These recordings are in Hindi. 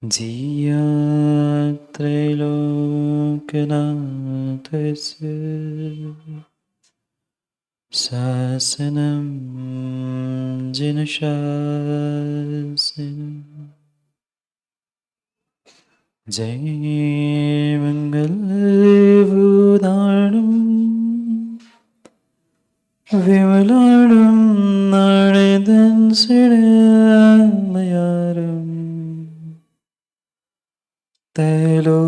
धिया त्रैलोक्यनाथस्य शासनं जिनशासनं जय मङ्गलभूताणं विमलाणं नारदंसिणमयारम् त्रैलोक्यसेह्यं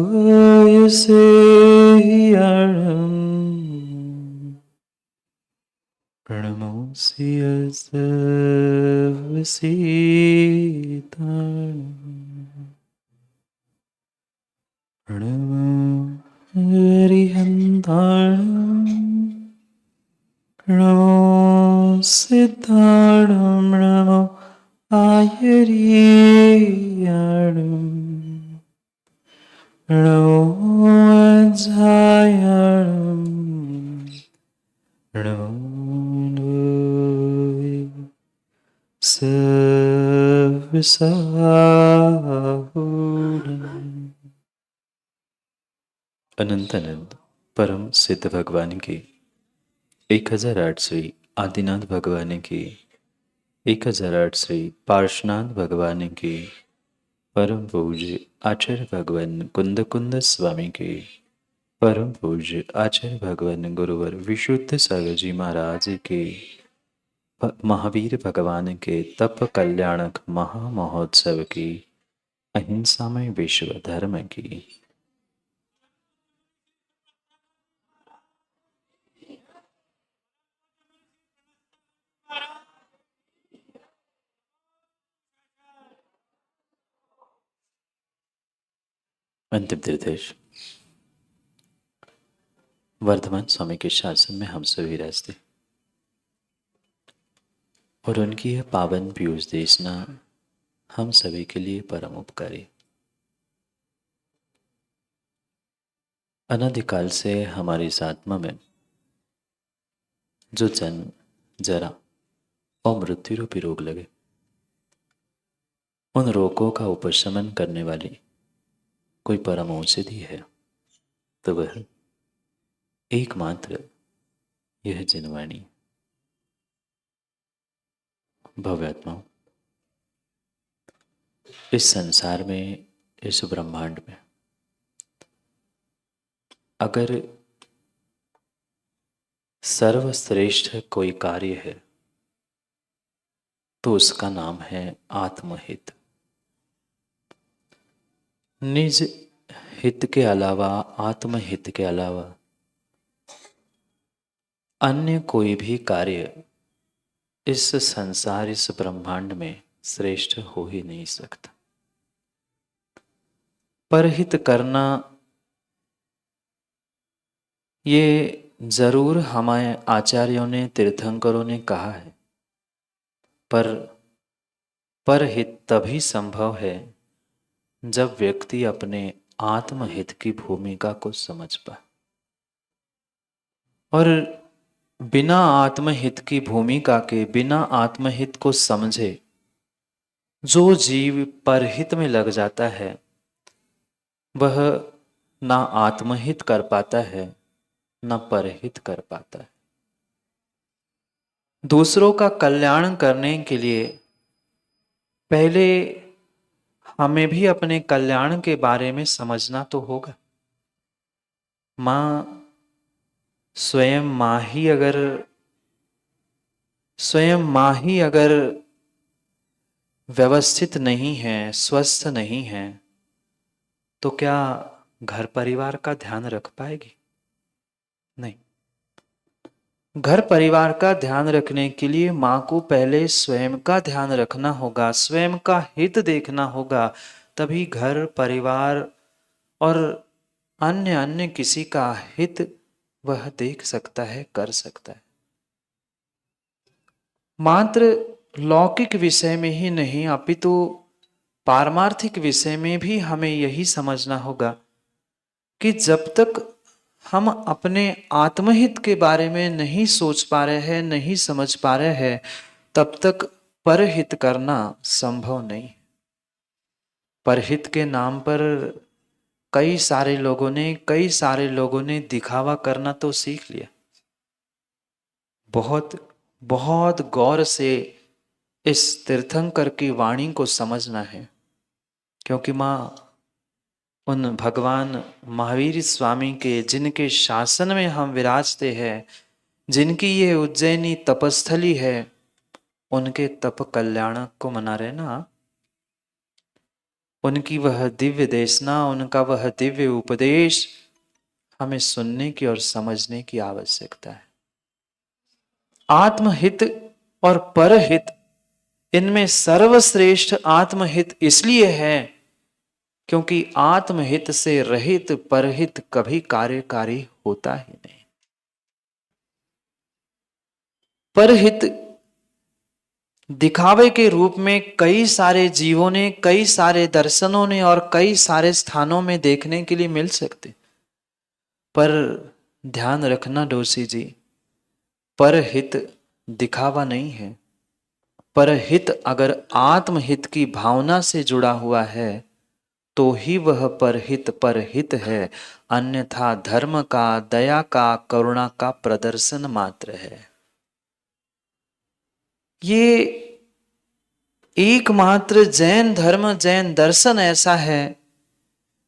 प्रणमोऽसि सर्वसीताणम् प्रणमो हरिहन्ताणम् प्रणमो सिद्धाणं नमो आयर्याणम् नमो अजायाणम् नमो सर्वसाहुणम्। अनंत अनंत परम सिद्ध भगवान की 1008वीं आदिनाथ भगवान की 1008वीं पार्श्वनाथ भगवान की परम पूज्य आचार्य भगवान कुंद कुंद स्वामी की परम पूज्य आचार्य भगवान गुरुवर विशुद्ध सागर जी महाराज के महावीर भगवान के तप कल्याणक महामहोत्सव की अहिंसामय विश्व धर्म की अंतिम निर्देश। वर्धमान स्वामी के शासन में हम सभी रहते और उनकी यह पावन पीयूष देशना हम सभी के लिए परम उपकारी। अनादिकाल से हमारी इस आत्मा में जो जन्म जरा और मृत्यु रूपी रोग लगे, उन रोगों का उपशमन करने वाली कोई परम औषधि है तो वह एकमात्र यह जिनवाणी। भव्यात्माओं, इस संसार में, इस ब्रह्मांड में अगर सर्वश्रेष्ठ कोई कार्य है तो उसका नाम है आत्महित। निज हित के अलावा, आत्महित के अलावा अन्य कोई भी कार्य इस संसार, इस ब्रह्मांड में श्रेष्ठ हो ही नहीं सकता। परहित करना ये जरूर हमारे आचार्यों ने, तीर्थंकरों ने कहा है, पर परहित तभी संभव है जब व्यक्ति अपने आत्महित की भूमिका को समझ पाए। और बिना आत्महित की भूमिका के, बिना आत्महित को समझे जो जीव परहित में लग जाता है वह ना आत्महित कर पाता है ना परहित कर पाता है। दूसरों का कल्याण करने के लिए पहले हमें भी अपने कल्याण के बारे में समझना तो होगा। स्वयं माँ ही अगर व्यवस्थित नहीं है, स्वस्थ नहीं है, तो क्या घर परिवार का ध्यान रख पाएगी? नहीं। घर परिवार का ध्यान रखने के लिए माँ को पहले स्वयं का ध्यान रखना होगा, स्वयं का हित देखना होगा, तभी घर परिवार और अन्य अन्य किसी का हित वह देख सकता है, कर सकता है। मात्र लौकिक विषय में ही नहीं अपितु पारमार्थिक विषय में भी हमें यही समझना होगा कि जब तक हम अपने आत्महित के बारे में नहीं सोच पा रहे हैं, नहीं समझ पा रहे हैं, तब तक परहित करना संभव नहीं। परहित के नाम पर कई सारे लोगों ने दिखावा करना तो सीख लिया। बहुत बहुत गौर से इस तीर्थंकर की वाणी को समझना है, क्योंकि माँ उन भगवान महावीर स्वामी के जिनके शासन में हम विराजते हैं, जिनकी ये उज्जैनी तपस्थली है, उनके तप कल्याण को मना रहे ना। उनकी वह दिव्य देशना, उनका वह दिव्य उपदेश हमें सुनने की और समझने की आवश्यकता है। आत्महित और परहित, इनमें सर्वश्रेष्ठ आत्महित इसलिए है क्योंकि आत्महित से रहित परहित कभी कार्यकारी होता ही नहीं। परहित दिखावे के रूप में कई सारे जीवों ने, कई सारे दर्शनों ने और कई सारे स्थानों में देखने के लिए मिल सकते, पर ध्यान रखना डोसी जी, परहित दिखावा नहीं है। परहित अगर आत्महित की भावना से जुड़ा हुआ है तो ही वह परहित परहित है, अन्यथा धर्म का, दया का, करुणा का प्रदर्शन मात्र है। ये एकमात्र जैन धर्म, जैन दर्शन ऐसा है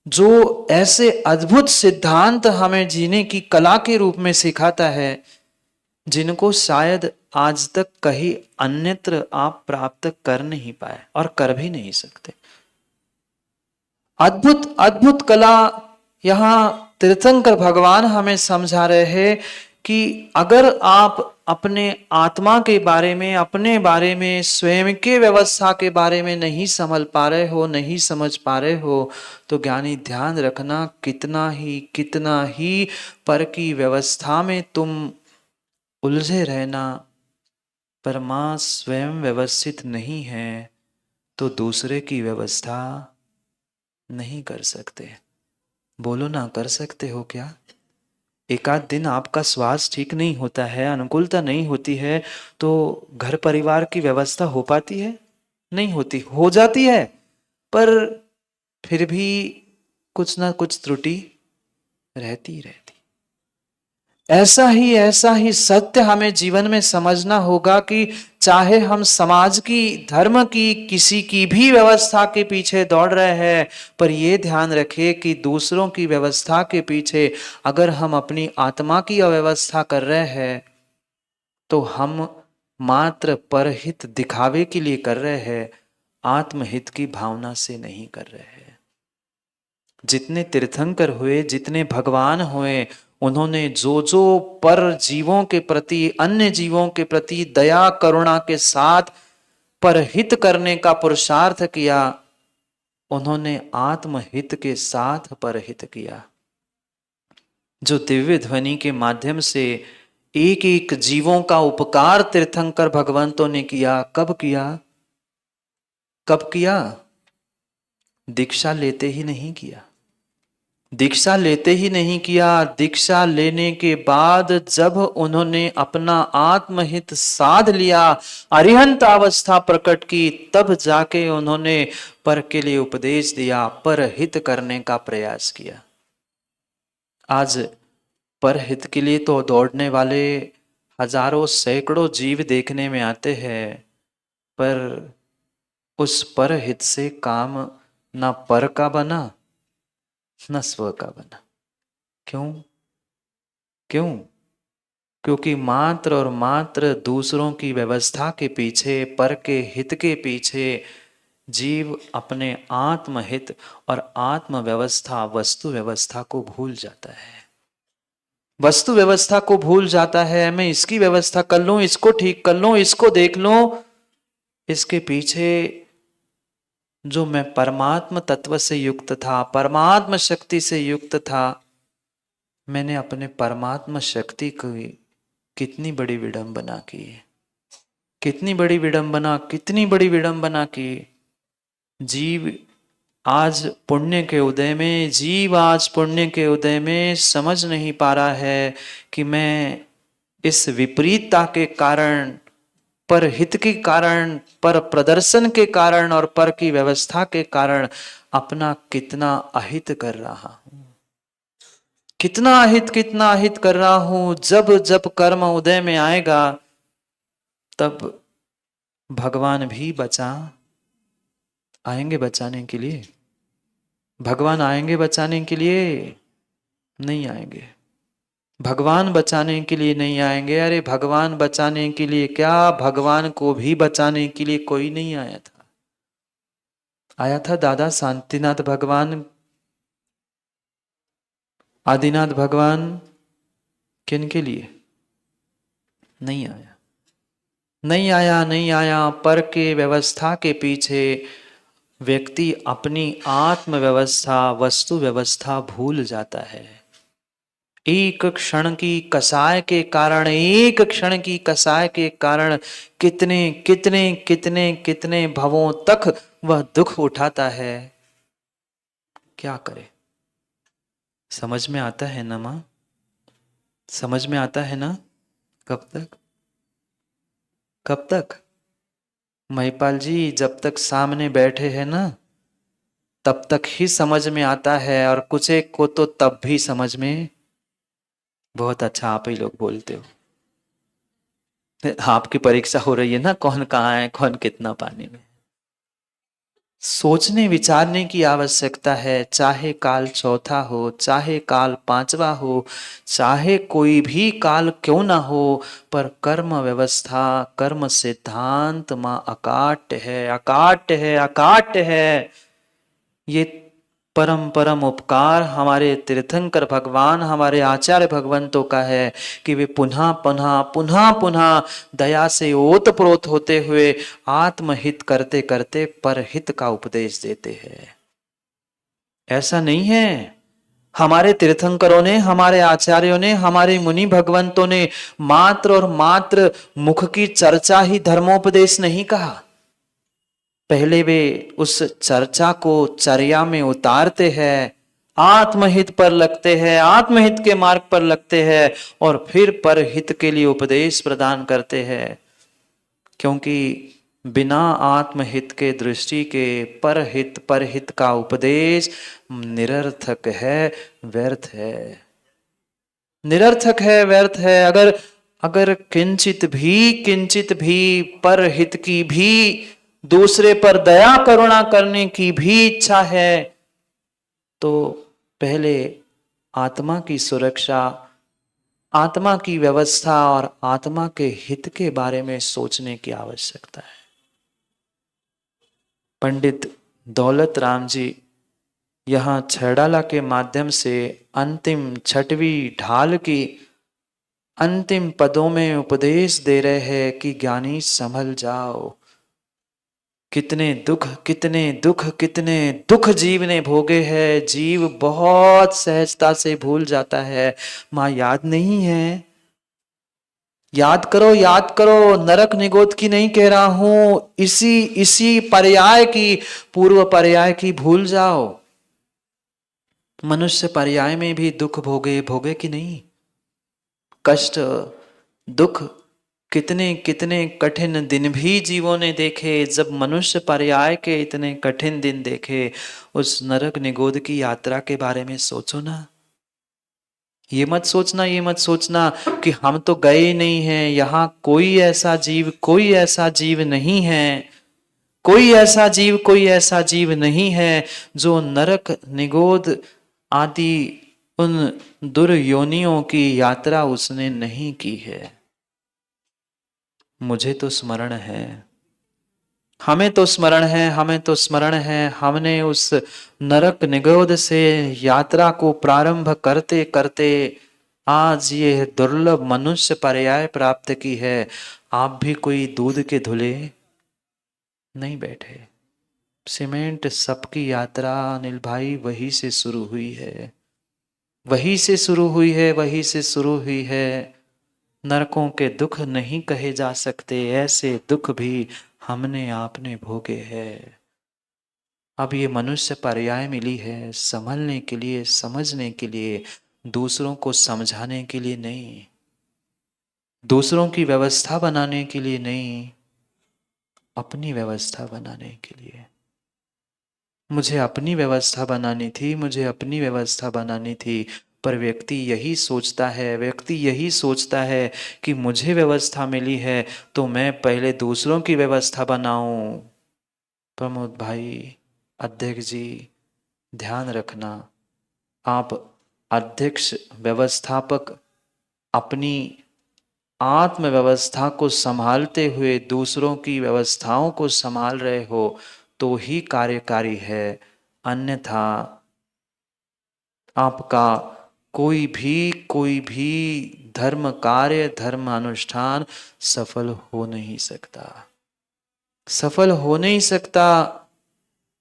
जो ऐसे अद्भुत सिद्धांत हमें जीने की कला के रूप में सिखाता है, जिनको शायद आज तक कहीं अन्यत्र आप प्राप्त कर नहीं पाए और कर भी नहीं सकते। अद्भुत अद्भुत कला यहां तीर्थंकर भगवान हमें समझा रहे हैं कि अगर आप अपने आत्मा के बारे में, अपने बारे में, स्वयं के व्यवस्था के बारे में नहीं समझ पा रहे हो, नहीं समझ पा रहे हो, तो ज्ञानी ध्यान रखना, कितना ही पर की व्यवस्था में तुम उलझे रहना, पर मां स्वयं व्यवस्थित नहीं है तो दूसरे की व्यवस्था नहीं कर सकते। बोलो ना, कर सकते हो क्या? एक आध दिन आपका स्वास्थ्य ठीक नहीं होता है, अनुकूलता नहीं होती है, तो घर परिवार की व्यवस्था हो पाती है? नहीं होती, हो जाती है, पर फिर भी कुछ ना कुछ त्रुटि रहती रहती। ऐसा ही सत्य हमें जीवन में समझना होगा कि चाहे हम समाज की, धर्म की, किसी की भी व्यवस्था के पीछे दौड़ रहे हैं, पर यह ध्यान रखें कि दूसरों की व्यवस्था के पीछे अगर हम अपनी आत्मा की अव्यवस्था कर रहे हैं तो हम मात्र परहित दिखावे के लिए कर रहे हैं, आत्महित की भावना से नहीं कर रहे हैं। जितने तीर्थंकर हुए, जितने भगवान हुए, उन्होंने जो जो पर जीवों के प्रति, अन्य जीवों के प्रति दया करुणा के साथ परहित करने का पुरुषार्थ किया, उन्होंने आत्महित के साथ परहित किया। जो दिव्य ध्वनि के माध्यम से एक एक जीवों का उपकार तीर्थंकर भगवंतों ने किया। कब किया? कब किया? दीक्षा लेते ही नहीं किया। दीक्षा लेते ही नहीं किया, दीक्षा लेने के बाद जब उन्होंने अपना आत्महित साध लिया, अरिहंत अवस्था प्रकट की, तब जाके उन्होंने पर के लिए उपदेश दिया, परहित करने का प्रयास किया। आज परहित के लिए तो दौड़ने वाले हजारों सैकड़ों जीव देखने में आते हैं, पर उस परहित से काम ना पर का बना न स्व का बना। क्यों? क्योंकि मात्र और मात्र दूसरों की व्यवस्था के पीछे, पर के हित के पीछे जीव अपने आत्महित और आत्म व्यवस्था, वस्तु व्यवस्था को भूल जाता है। वस्तु व्यवस्था को भूल जाता है। मैं इसकी व्यवस्था कर लूं, इसको ठीक कर लूं, इसको देख लूं, इसके पीछे जो मैं परमात्म तत्व से युक्त था, परमात्म शक्ति से युक्त था, मैंने अपने परमात्म शक्ति की कितनी बड़ी विडंबना की, कितनी बड़ी विडंबना, कितनी बड़ी विडंबना की। जीव आज पुण्य के उदय में, जीव आज पुण्य के उदय में समझ नहीं पा रहा है कि मैं इस विपरीतता के कारण पर हित के कारण, पर प्रदर्शन के कारण और पर की व्यवस्था के कारण अपना कितना अहित कर रहा हूं, कितना अहित कर रहा हूं। जब जब कर्म उदय में आएगा तब भगवान भी आएंगे बचाने के लिए। भगवान आएंगे बचाने के लिए? नहीं आएंगे। भगवान बचाने के लिए नहीं आएंगे। अरे भगवान बचाने के लिए क्या, भगवान को भी बचाने के लिए कोई नहीं आया था। आया था दादा शांतिनाथ भगवान, आदिनाथ भगवान। किन के लिए? नहीं आया, नहीं आया, नहीं आया। पर के व्यवस्था के पीछे व्यक्ति अपनी आत्म व्यवस्था, वस्तु व्यवस्था भूल जाता है। एक क्षण की कसाय के कारण, एक क्षण की कसाय के कारण कितने कितने कितने कितने भवों तक वह दुख उठाता है। क्या करे? समझ में आता है ना मां? समझ में आता है ना? कब तक? कब तक? महिपाल जी जब तक सामने बैठे हैं ना तब तक ही समझ में आता है, और कुछ एक को तो तब भी समझ में। बहुत अच्छा, आप ही लोग बोलते हो। आपकी परीक्षा हो रही है ना, कौन कहाँ है, कौन कितना पानी में। सोचने विचारने की आवश्यकता है। चाहे काल चौथा हो, चाहे काल पांचवा हो, चाहे कोई भी काल क्यों ना हो, पर कर्म व्यवस्था, कर्म सिद्धांत मां अकाट्य है, अकाट्य है, अकाट्य है। ये परम परम उपकार हमारे तीर्थंकर भगवान, हमारे आचार्य भगवंतों का है कि वे पुनः पुनः पुनः पुनः दया से ओतप्रोत होते हुए आत्महित करते करते परहित का उपदेश देते हैं। ऐसा नहीं है। हमारे तीर्थंकरों ने, हमारे आचार्यों ने, हमारे मुनि भगवंतों ने मात्र और मात्र मुख की चर्चा ही धर्मोपदेश नहीं कहा। पहले वे उस चर्चा को चर्या में उतारते हैं, आत्महित पर लगते हैं, आत्महित के मार्ग पर लगते हैं, और फिर परहित के लिए उपदेश प्रदान करते हैं। क्योंकि बिना आत्महित के, दृष्टि के परहित परहित का उपदेश निरर्थक है, व्यर्थ है। निरर्थक है, व्यर्थ है। अगर अगर किंचित भी परहित की भी, दूसरे पर दया करुणा करने की भी इच्छा है तो पहले आत्मा की सुरक्षा, आत्मा की व्यवस्था और आत्मा के हित के बारे में सोचने की आवश्यकता है। पंडित दौलत राम जी यहाँ छैडाला के माध्यम से अंतिम छठवीं ढाल की अंतिम पदों में उपदेश दे रहे हैं कि ज्ञानी संभल जाओ। कितने दुख, कितने दुख, कितने दुख जीव ने भोगे हैं। जीव बहुत सहजता से भूल जाता है। मां याद नहीं है? याद करो, याद करो। नरक निगोद की नहीं कह रहा हूं, इसी इसी पर्याय की, पूर्व पर्याय की भूल जाओ। मनुष्य पर्याय में भी दुख भोगे, भोगे कि नहीं? कष्ट, दुख, कितने कितने कठिन दिन भी जीवों ने देखे। जब मनुष्य पर्याय के इतने कठिन दिन देखे, उस नरक निगोद की यात्रा के बारे में सोचो ना। ये मत सोचना, ये मत सोचना कि हम तो गए नहीं हैं, यहां कोई ऐसा जीव, कोई ऐसा जीव नहीं है, कोई ऐसा जीव, कोई ऐसा जीव नहीं है जो नरक निगोद आदि उन दुर्योनियों की यात्रा उसने नहीं की है। मुझे तो स्मरण है, हमें तो स्मरण है, हमें तो स्मरण है। हमने उस नरक निगोद से यात्रा को प्रारंभ करते करते आज ये दुर्लभ मनुष्य पर्याय प्राप्त की है। आप भी कोई दूध के धुले नहीं बैठे। सीमेंट सबकी यात्रा अनिल भाई वही से शुरू हुई है, वही से शुरू हुई है, वही से शुरू हुई है। नरकों के दुख नहीं कहे जा सकते, ऐसे दुख भी हमने आपने भोगे हैं। अब ये मनुष्य पर्याय मिली है संभलने के लिए, समझने के लिए, दूसरों को समझाने के लिए नहीं, दूसरों की व्यवस्था बनाने के लिए नहीं, अपनी व्यवस्था बनाने के लिए। मुझे अपनी व्यवस्था बनानी थी, मुझे अपनी व्यवस्था बनानी थी। पर व्यक्ति यही सोचता है, व्यक्ति यही सोचता है कि मुझे व्यवस्था मिली है तो मैं पहले दूसरों की व्यवस्था बनाऊं। प्रमोद भाई, अध्यक्ष जी, ध्यान रखना, आप अध्यक्ष व्यवस्थापक अपनी आत्म व्यवस्था को संभालते हुए दूसरों की व्यवस्थाओं को संभाल रहे हो तो ही कार्यकारी है, अन्यथा आपका कोई भी धर्म कार्य, धर्म अनुष्ठान सफल हो नहीं सकता, सफल हो नहीं सकता।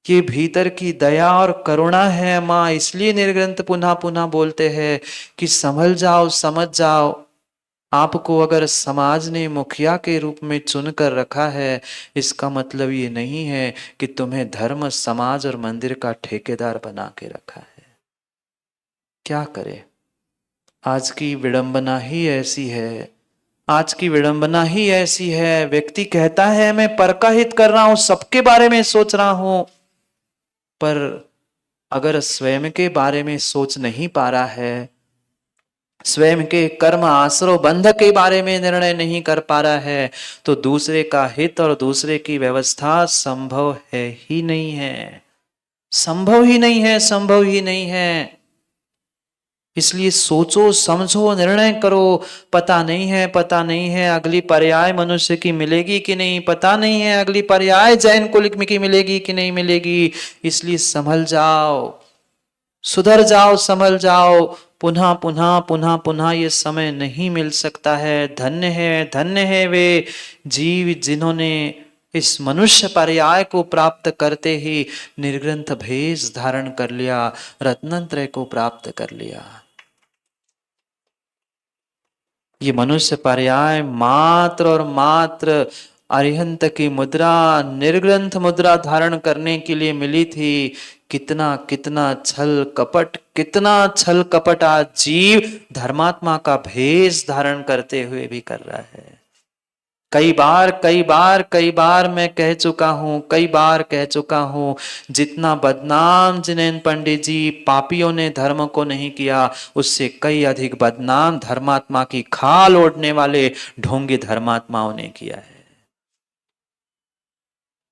ये भीतर की दया और करुणा है माँ, इसलिए निर्ग्रंथ पुनः पुनः बोलते हैं कि संभल जाओ, समझ जाओ। आपको अगर समाज ने मुखिया के रूप में चुनकर रखा है, इसका मतलब ये नहीं है कि तुम्हें धर्म, समाज और मंदिर का ठेकेदार बना के रखा है। क्या करे, आज की विडंबना ही ऐसी है, आज की विडंबना ही ऐसी है। व्यक्ति कहता है मैं पर का हित कर रहा हूं, सबके बारे में सोच रहा हूं, पर अगर स्वयं के बारे में सोच नहीं पा रहा है, स्वयं के कर्म आश्रव बंध के बारे में निर्णय नहीं कर पा रहा है, तो दूसरे का हित और दूसरे की व्यवस्था संभव है ही नहीं है, संभव ही नहीं है, संभव ही नहीं है। इसलिए सोचो, समझो, निर्णय करो। पता नहीं है, पता नहीं है अगली पर्याय मनुष्य की मिलेगी कि नहीं, पता नहीं है अगली पर्याय जैन कुल की मिलेगी कि नहीं मिलेगी। इसलिए संभल जाओ, सुधर जाओ, संभल जाओ। पुनः पुनः पुनः पुनः ये समय नहीं मिल सकता है। धन्य है वे जीव जिन्होंने इस मनुष्य पर्याय को प्राप्त करते ही निर्ग्रंथ भेष धारण कर लिया, रत्नत्रय को प्राप्त कर लिया। ये मनुष्य पर्याय मात्र और मात्र अरिहंत की मुद्रा, निर्ग्रंथ मुद्रा धारण करने के लिए मिली थी। कितना कितना छल कपट, कितना छल कपट आज जीव धर्मात्मा का भेष धारण करते हुए भी कर रहा है। कई बार मैं कह चुका हूं, कई बार कह चुका हूं, जितना बदनाम जिनेन पंडित जी पापियों ने धर्म को नहीं किया, उससे कई अधिक बदनाम धर्मात्मा की खाल ओढ़ने वाले ढोंगी धर्मात्माओं ने किया है।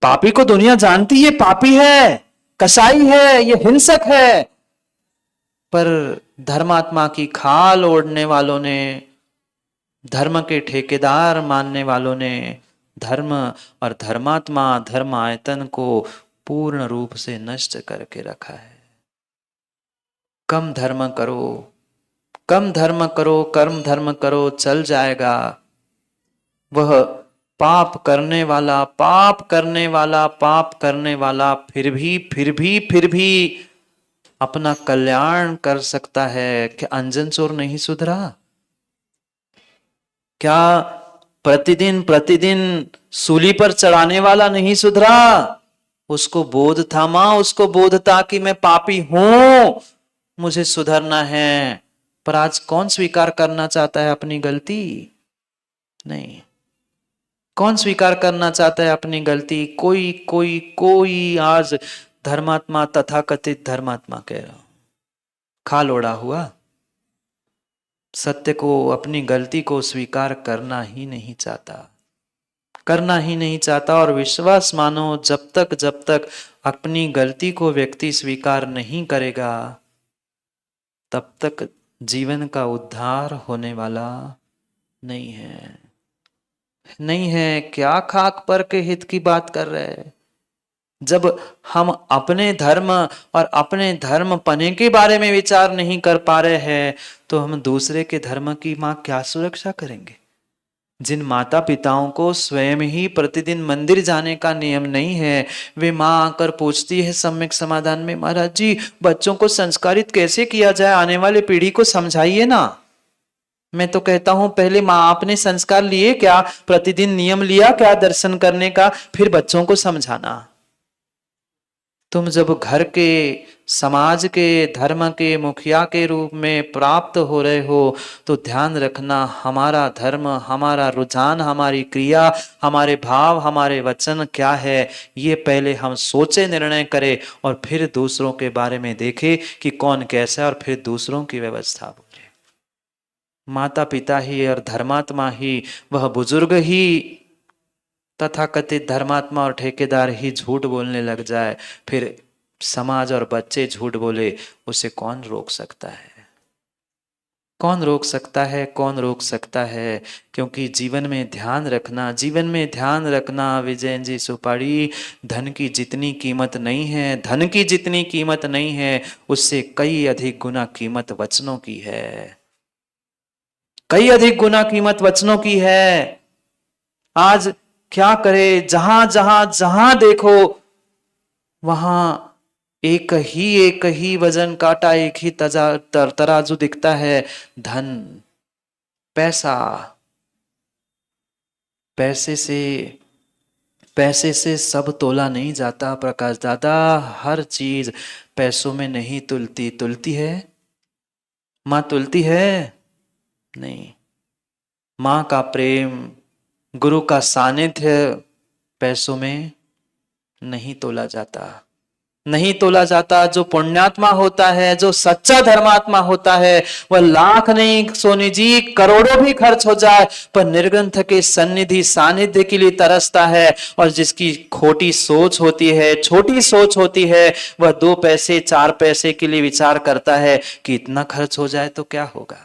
पापी को दुनिया जानती है, पापी है, कसाई है, ये हिंसक है, पर धर्मात्मा की खाल ओढ़ने वालों ने, धर्म के ठेकेदार मानने वालों ने धर्म और धर्मात्मा, धर्म आयतन को पूर्ण रूप से नष्ट करके रखा है। कम धर्म करो, कम धर्म करो, कर्म धर्म करो, चल जाएगा। वह पाप करने वाला, पाप करने वाला, पाप करने वाला फिर भी अपना कल्याण कर सकता है। क्या अंजन चोर नहीं सुधरा? क्या प्रतिदिन प्रतिदिन सूली पर चढ़ाने वाला नहीं सुधरा? उसको बोध था मां, उसको बोध था कि मैं पापी हूं, मुझे सुधरना है। पर आज कौन स्वीकार करना चाहता है अपनी गलती? नहीं। कौन स्वीकार करना चाहता है अपनी गलती? कोई कोई कोई आज धर्मात्मा, तथाकथित धर्मात्मा कह रहा हूं, खाल ओढ़ा हुआ सत्य को, अपनी गलती को स्वीकार करना ही नहीं चाहता, करना ही नहीं चाहता। और विश्वास मानो, जब तक अपनी गलती को व्यक्ति स्वीकार नहीं करेगा, तब तक जीवन का उद्धार होने वाला नहीं है, नहीं है। क्या खाक पर के हित की बात कर रहे हैं? जब हम अपने धर्म और अपने धर्म पने के बारे में विचार नहीं कर पा रहे हैं, तो हम दूसरे के धर्म की मां क्या सुरक्षा करेंगे? जिन माता पिताओं को स्वयं ही प्रतिदिन मंदिर जाने का नियम नहीं है, वे मां आकर पूछती है सम्यक समाधान में, महाराज जी बच्चों को संस्कारित कैसे किया जाए, आने वाले पीढ़ी को समझाइए ना। मैं तो कहता हूं पहले मां आपने संस्कार लिए क्या? प्रतिदिन नियम लिया क्या दर्शन करने का? फिर बच्चों को समझाना। तुम जब घर के, समाज के, धर्म के मुखिया के रूप में प्राप्त हो रहे हो तो ध्यान रखना, हमारा धर्म, हमारा रुझान, हमारी क्रिया, हमारे भाव, हमारे वचन क्या है, ये पहले हम सोचे, निर्णय करें और फिर दूसरों के बारे में देखें कि कौन कैसा है और फिर दूसरों की व्यवस्था बोले। माता पिता ही और धर्मात्मा ही, वह बुजुर्ग ही तथाकथित धर्मात्मा और ठेकेदार ही झूठ बोलने लग जाए, फिर समाज और बच्चे झूठ बोले, उसे कौन रोक सकता है? कौन रोक सकता है? कौन रोक सकता है? क्योंकि जीवन में ध्यान रखना, जीवन में ध्यान रखना विजयन जी सुपारी, धन की जितनी कीमत नहीं है, धन की जितनी कीमत नहीं है, उससे कई अधिक गुना कीमत वचनों की है। कई अधिक गुना कीमत वचनों की है। आज क्या करे, जहां जहां जहां देखो वहां एक ही वजन काटा, एक ही तराजू दिखता है, धन, पैसा। पैसे से सब तोला नहीं जाता प्रकाश दादा, हर चीज पैसों में नहीं तुलती। तुलती है मां? तुलती है? नहीं। मां का प्रेम, गुरु का सानिध्य पैसों में नहीं तोला जाता, नहीं तोला जाता। जो पुण्यात्मा होता है, जो सच्चा धर्मात्मा होता है, वह लाख नहीं सोनी जी, करोड़ों भी खर्च हो जाए पर निर्ग्रंथ के सन्निधि सानिध्य के लिए तरसता है। और जिसकी खोटी सोच होती है, छोटी सोच होती है, वह 2 पैसे 4 पैसे के लिए विचार करता है कि इतना खर्च हो जाए तो क्या होगा।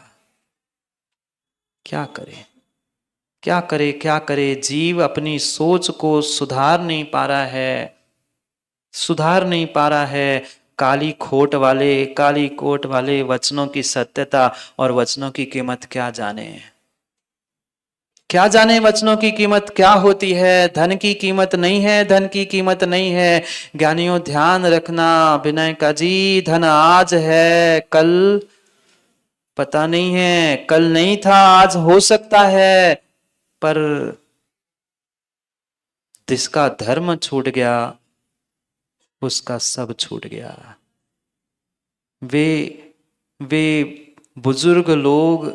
क्या करे, क्या करे, क्या करे? जीव अपनी सोच को सुधार नहीं पा रहा है, सुधार नहीं पा रहा है। काली कोट वाले वचनों की सत्यता और वचनों की कीमत क्या जाने, क्या जाने वचनों की कीमत क्या होती है। धन की कीमत नहीं है, धन की कीमत नहीं है। ज्ञानियों ध्यान रखना विनय का जी, धन आज है, कल पता नहीं है, कल नहीं था, आज हो सकता है, पर जिसका धर्म छूट गया उसका सब छूट गया। वे बुजुर्ग लोग,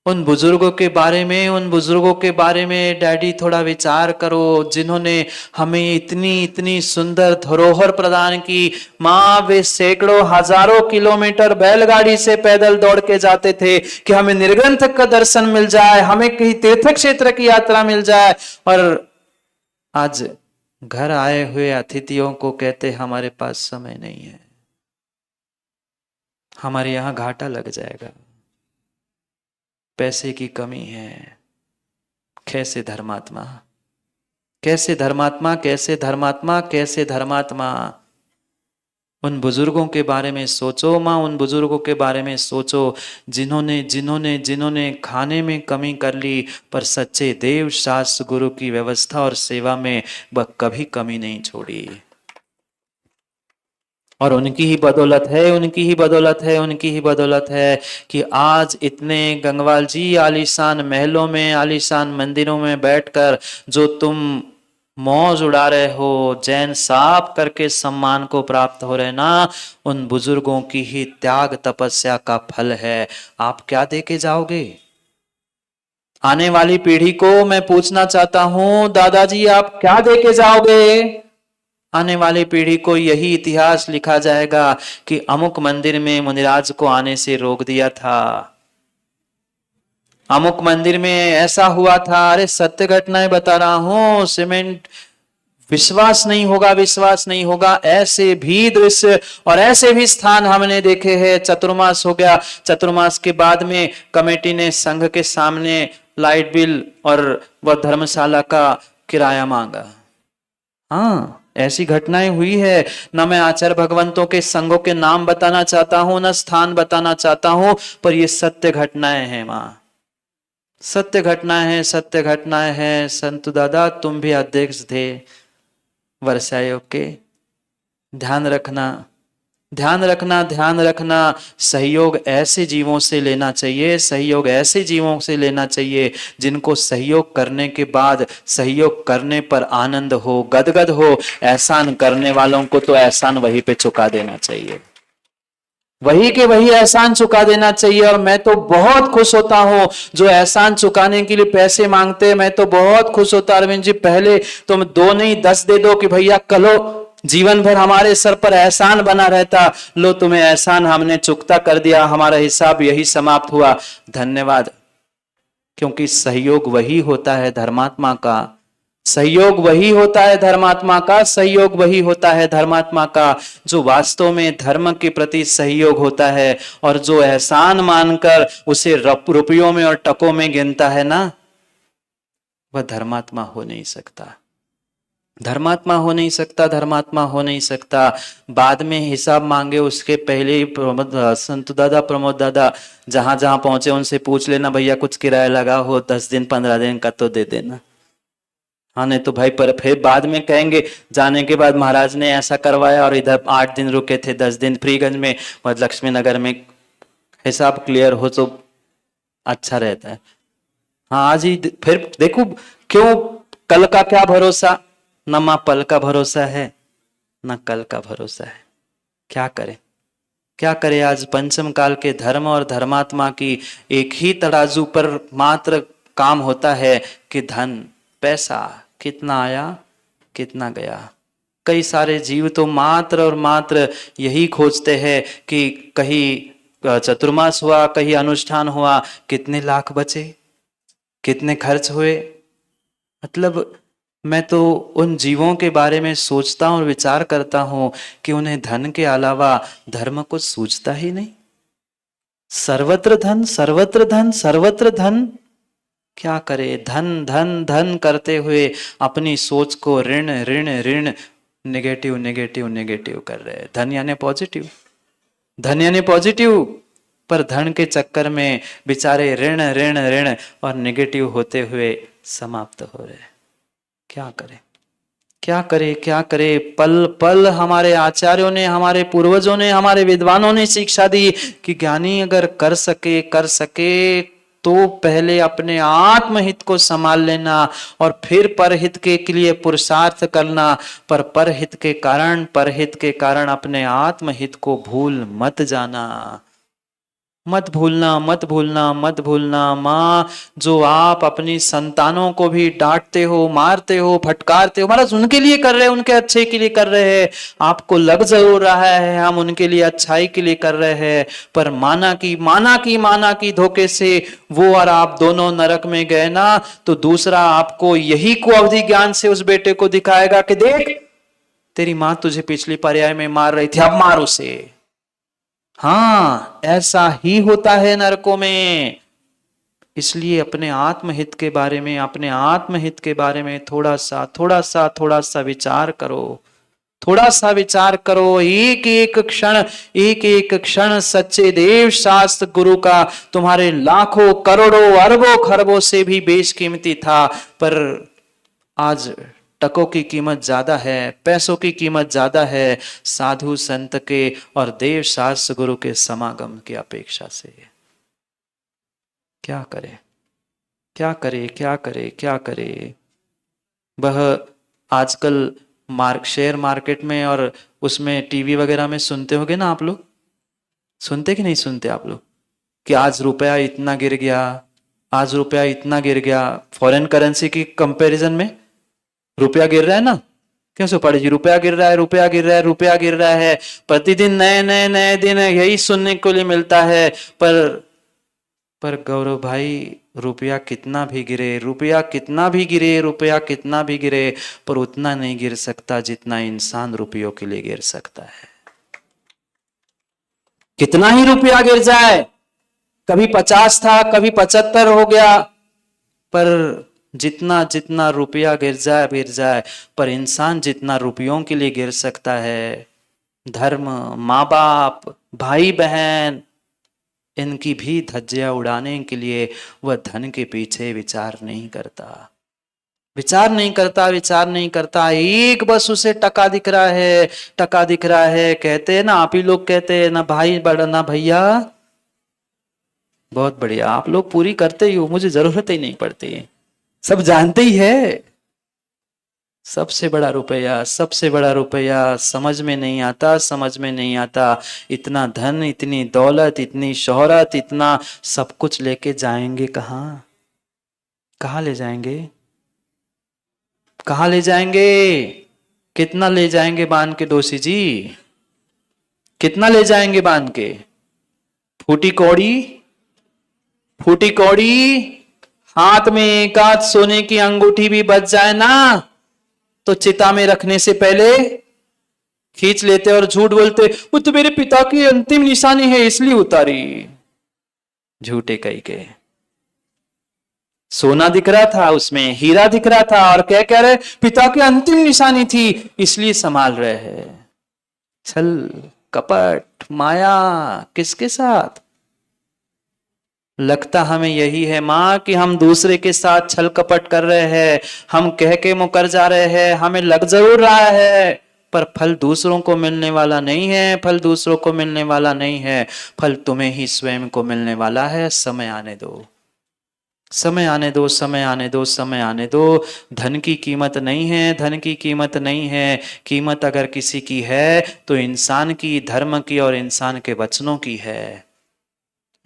उन बुजुर्गों के बारे में डैडी थोड़ा विचार करो, जिन्होंने हमें इतनी इतनी सुंदर धरोहर प्रदान की। माँ, वे सैकड़ों हजारों किलोमीटर बैलगाड़ी से पैदल दौड़ के जाते थे कि हमें निर्ग्रंथ का दर्शन मिल जाए, हमें कहीं तीर्थ क्षेत्र की यात्रा मिल जाए। और आज घर आए हुए अतिथियों को कहते हमारे पास समय नहीं है, हमारे यहां घाटा लग जाएगा, पैसे की कमी है। कैसे धर्मात्मा, कैसे धर्मात्मा, कैसे धर्मात्मा, कैसे धर्मात्मा? उन बुजुर्गों के बारे में सोचो माँ, उन बुजुर्गों के बारे में सोचो जिन्होंने जिन्होंने जिन्होंने खाने में कमी कर ली पर सच्चे देव शास्त्र गुरु की व्यवस्था और सेवा में वह कभी कमी नहीं छोड़ी। और उनकी ही बदौलत है, उनकी ही बदौलत है, उनकी ही बदौलत है कि आज इतने गंगवाल जी आलीशान महलों में, आलीशान मंदिरों में बैठकर जो तुम मौज उड़ा रहे हो, जैन साफ करके सम्मान को प्राप्त हो रहे ना, उन बुजुर्गों की ही त्याग तपस्या का फल है। आप क्या दे के जाओगे आने वाली पीढ़ी को? मैं पूछना चाहता हूं दादाजी, आप क्या दे के जाओगे आने वाली पीढ़ी को? यही इतिहास लिखा जाएगा कि अमुक मंदिर में मुनिराज को आने से रोक दिया था, अमुक मंदिर में ऐसा हुआ था। अरे सत्य घटनाएं बता रहा हूं, सीमेंट, विश्वास नहीं होगा, विश्वास नहीं होगा। ऐसे भी दृश्य और ऐसे भी स्थान हमने देखे हैं। चतुर्मास हो गया, चतुर्मास के बाद में कमेटी ने संघ के सामने लाइट बिल और वह धर्मशाला का किराया मांगा। हाँ, ऐसी घटनाएं हुई है। ना मैं आचार्य भगवंतों के संघों के नाम बताना चाहता हूं, ना स्थान बताना चाहता हूं, पर ये सत्य घटनाएं हैं मां, सत्य घटनाएं हैं, सत्य घटनाएं हैं। संतु दादा, तुम भी अध्यक्ष थे वर्षायोग के, ध्यान रखना ध्यान रखना, सहयोग ऐसे जीवों से लेना चाहिए, सहयोग ऐसे जीवों से लेना चाहिए जिनको सहयोग करने के बाद सहयोग करने पर आनंद हो, गदगद हो। एहसान करने वालों को तो एहसान वहीं पे चुका देना चाहिए, वही के वही एहसान चुका देना चाहिए। और मैं तो बहुत खुश होता हूं जो एहसान चुकाने के लिए पैसे मांगते हैं, मैं तो बहुत खुश होता। अरविंद जी, पहले तुम 2 नहीं 10 दे दो कि भैया कलो, जीवन भर हमारे सर पर एहसान बना रहता। लो, तुम्हें एहसान हमने चुकता कर दिया, हमारा हिसाब यही समाप्त हुआ, धन्यवाद। क्योंकि सहयोग वही होता है धर्मात्मा का, सहयोग वही होता है धर्मात्मा का, सहयोग वही होता है धर्मात्मा का जो वास्तव में धर्म के प्रति सहयोग होता है। और जो एहसान मानकर उसे रुपयों में और टकों में गिनता है ना, वह धर्मात्मा हो नहीं सकता, धर्मात्मा हो नहीं सकता, धर्मात्मा हो नहीं सकता। बाद में हिसाब मांगे उसके पहले ही संत दादा, प्रमोद दादा जहां जहां पहुंचे उनसे पूछ लेना, भैया कुछ किराया लगा हो 10 दिन 15 दिन का तो दे देना। हाँ, नहीं तो भाई पर फिर बाद में कहेंगे जाने के बाद महाराज ने ऐसा करवाया और इधर 8 दिन रुके थे, 10 दिन फ्रीगंज में और लक्ष्मी नगर में। हिसाब क्लियर हो तो अच्छा रहता है। हाँ, आज ही फिर देखो, क्यों? कल का क्या भरोसा, न माँ पल का भरोसा है न कल का भरोसा है। क्या करें, क्या करे? आज पंचम काल के धर्म और धर्मात्मा की एक ही तराजू पर मात्र काम होता है कि धन, पैसा कितना आया कितना गया। कई सारे जीव तो मात्र और मात्र यही खोजते हैं कि कहीं चतुर्मास हुआ, कहीं अनुष्ठान हुआ, कितने लाख बचे, कितने खर्च हुए। मतलब मैं तो उन जीवों के बारे में सोचता हूँ और विचार करता हूँ कि उन्हें धन के अलावा धर्म कुछ सूझता ही नहीं। सर्वत्र धन, सर्वत्र धन, सर्वत्र धन। क्या करे? धन धन धन करते हुए अपनी सोच को ऋण ऋण ऋण, नेगेटिव नेगेटिव नेगेटिव कर रहे हैं। धन यानी पॉजिटिव, धन यानी पॉजिटिव, पर धन के चक्कर में बेचारे ऋण ऋण ऋण और नेगेटिव होते हुए समाप्त हो रहे। क्या करें, क्या करे, क्या करे? पल पल हमारे आचार्यों ने, हमारे पूर्वजों ने, हमारे विद्वानों ने शिक्षा दी कि ज्ञानी अगर कर सके तो पहले अपने आत्महित को संभाल लेना और फिर परहित के लिए पुरुषार्थ करना। पर परहित के कारण अपने आत्महित को भूल मत जाना, मत भूलना, मत भूलना, मत भूलना। माँ, जो आप अपनी संतानों को भी डांटते हो, मारते हो, फटकारते हो, महाराज उनके लिए कर रहे हैं, उनके अच्छे के लिए कर रहे हैं। आपको लग जरूर रहा है हम उनके लिए अच्छाई के लिए कर रहे हैं, पर माना की धोखे से वो और आप दोनों नरक में गए ना, तो दूसरा आपको यही को अवधि ज्ञान से उस बेटे को दिखाएगा कि देख, तेरी माँ तुझे पिछली पर्याय में मार रही थी, अब मार उसे। हाँ, ऐसा ही होता है नरकों में। इसलिए अपने आत्महित के बारे में, अपने आत्महित के बारे में थोड़ा सा विचार करो, थोड़ा सा विचार करो। एक एक क्षण सच्चे देव शास्त्र गुरु का तुम्हारे लाखों करोड़ों अरबों खरबों से भी बेशकीमती था। पर आज टकों की कीमत ज्यादा है, पैसों की कीमत ज्यादा है साधु संत के और देव शास्त्र गुरु के समागम की अपेक्षा से। क्या करे, क्या करे, क्या करे, क्या करे? वह आजकल शेयर मार्केट में और उसमें टीवी वगैरह में सुनते होगे ना आप लोग, सुनते कि नहीं सुनते आप लोग, कि आज रुपया इतना गिर गया, आज रुपया इतना गिर गया। फॉरेन करेंसी की कंपैरिजन में रुपया गिर रहा है ना, क्यों सुपाड़ी जी? रुपया गिर रहा है, रुपया गिर रहा है, रुपया गिर रहा है। प्रतिदिन नए नए नए दिन यही सुनने को लिए मिलता है। पर गौरव भाई, रुपया कितना भी गिरे, रुपया कितना भी गिरे, रुपया कितना भी गिरे, पर उतना नहीं गिर सकता जितना इंसान रुपयों के लिए गिर सकता है। कितना ही रुपया गिर जाए, कभी 50 था, कभी 75 हो गया, पर जितना जितना रुपया गिर जाए, पर इंसान जितना रुपयों के लिए गिर सकता है, धर्म, माँ बाप, भाई बहन, इनकी भी धज्जियां उड़ाने के लिए वह धन के पीछे विचार नहीं करता, विचार नहीं करता, विचार नहीं करता, एक बस उसे टका दिख रहा है, टका दिख रहा है। कहते हैं ना, आप ही लोग कहते हैं ना, भाई बड़ा ना भैया, बहुत बढ़िया, आप लोग पूरी करते ही हो, मुझे जरूरत ही नहीं पड़ती, सब जानते ही है। सबसे बड़ा रुपया, सबसे बड़ा रुपया, समझ में नहीं आता, समझ में नहीं आता। इतना धन, इतनी दौलत, इतनी शोहरत, इतना सब कुछ लेके जाएंगे कहाँ? कहाँ ले जाएंगे? कहाँ ले जाएंगे? कितना ले जाएंगे बांध के दोषी जी? कितना ले जाएंगे बांध के? फूटी कौड़ी, फूटी कौड़ी, हाथ में एक आध सोने की अंगूठी भी बच जाए ना, तो चिता में रखने से पहले खींच लेते और झूठ बोलते, वो तो मेरे पिता की अंतिम निशानी है इसलिए उतारी। झूठे कही के। सोना दिख रहा था उसमें, हीरा दिख रहा था, और क्या कह रहे, पिता की अंतिम निशानी थी इसलिए संभाल रहे हैं। छल कपट माया किसके साथ? लगता हमें यही है मां कि हम दूसरे के साथ छल कपट कर रहे हैं, हम कह के मुकर जा रहे हैं, हमें लग जरूर रहा है, पर फल दूसरों को मिलने वाला नहीं है, फल दूसरों को मिलने वाला नहीं है, फल तुम्हें ही स्वयं को मिलने वाला है। समय आने दो, समय आने दो, समय आने दो, समय आने दो। धन की कीमत नहीं है, धन की कीमत नहीं है। कीमत अगर किसी की है तो इंसान की, धर्म की और इंसान के वचनों की है।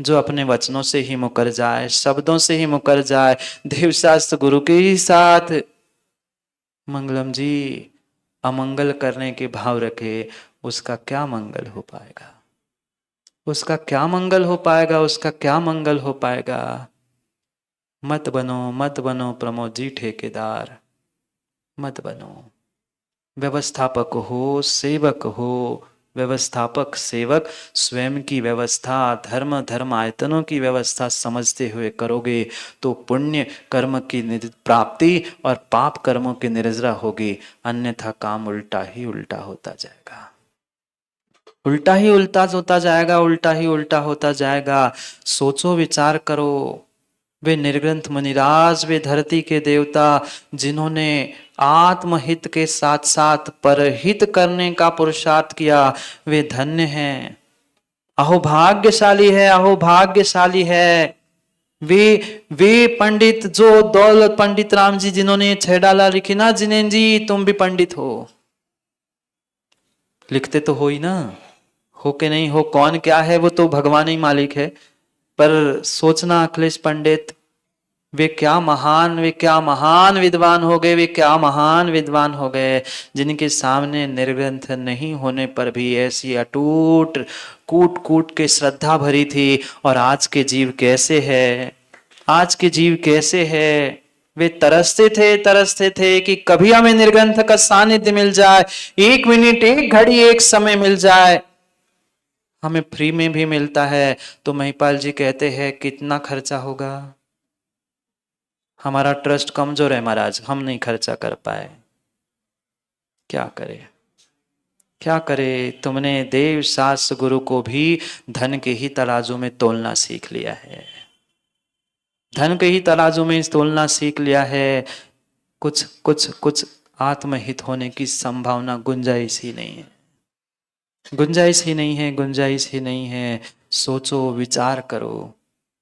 जो अपने वचनों से ही मुकर जाए, शब्दों से ही मुकर जाए, देवशास्त्र गुरु के ही साथ मंगलम जी अमंगल करने के भाव रखे, उसका क्या मंगल हो पाएगा? उसका क्या मंगल हो पाएगा? उसका क्या मंगल हो पाएगा? मत बनो, मत बनो प्रमोद जी ठेकेदार, मत बनो। व्यवस्थापक हो, सेवक हो, व्यवस्थापक सेवक स्वयं की व्यवस्था, धर्म धर्म आयतनों की व्यवस्था समझते हुए करोगे तो पुण्य कर्म की प्राप्ति और पाप कर्मों की निर्जरा होगी, अन्यथा काम उल्टा ही उल्टा होता जाएगा, उल्टा ही उल्टा होता जाएगा, उल्टा ही उल्टा होता जाएगा। सोचो, विचार करो। वे निर्ग्रंथ मुनिराज, वे धरती के देवता, जिन्होंने आत्महित के साथ साथ परहित करने का पुरुषार्थ किया, वे धन्य हैं, अहो भाग्यशाली है, अहो भाग्यशाली है। वे वे पंडित जो दौलत पंडित राम जी जिन्होंने छह डाला लिखी ना, जिनेन जी तुम भी पंडित हो, लिखते तो हो ही ना, हो के नहीं हो, कौन क्या है वो तो भगवान ही मालिक है। पर सोचना अखिलेश पंडित, वे क्या महान, वे क्या महान विद्वान हो गए, वे क्या महान विद्वान हो गए, जिनके सामने निर्ग्रंथ नहीं होने पर भी ऐसी अटूट कूट कूट के श्रद्धा भरी थी। और आज के जीव कैसे है, आज के जीव कैसे है? वे तरसते थे, तरसते थे कि कभी हमें निर्ग्रंथ का सानिध्य मिल जाए, एक मिनट, एक घड़ी, एक समय मिल जाए। हमें फ्री में भी मिलता है तो महिपाल जी कहते हैं कितना खर्चा होगा? हमारा ट्रस्ट कमजोर है महाराज, हम नहीं खर्चा कर पाए। क्या करे, क्या करे? तुमने देव शास्त्र गुरु को भी धन के ही तराजू में तोलना सीख लिया है, धन के ही तराजू में तोलना सीख लिया है। कुछ कुछ कुछ आत्महित होने की संभावना, गुंजाइश ही नहीं है, गुंजाइश ही नहीं है, गुंजाइश ही नहीं है। सोचो, विचार करो,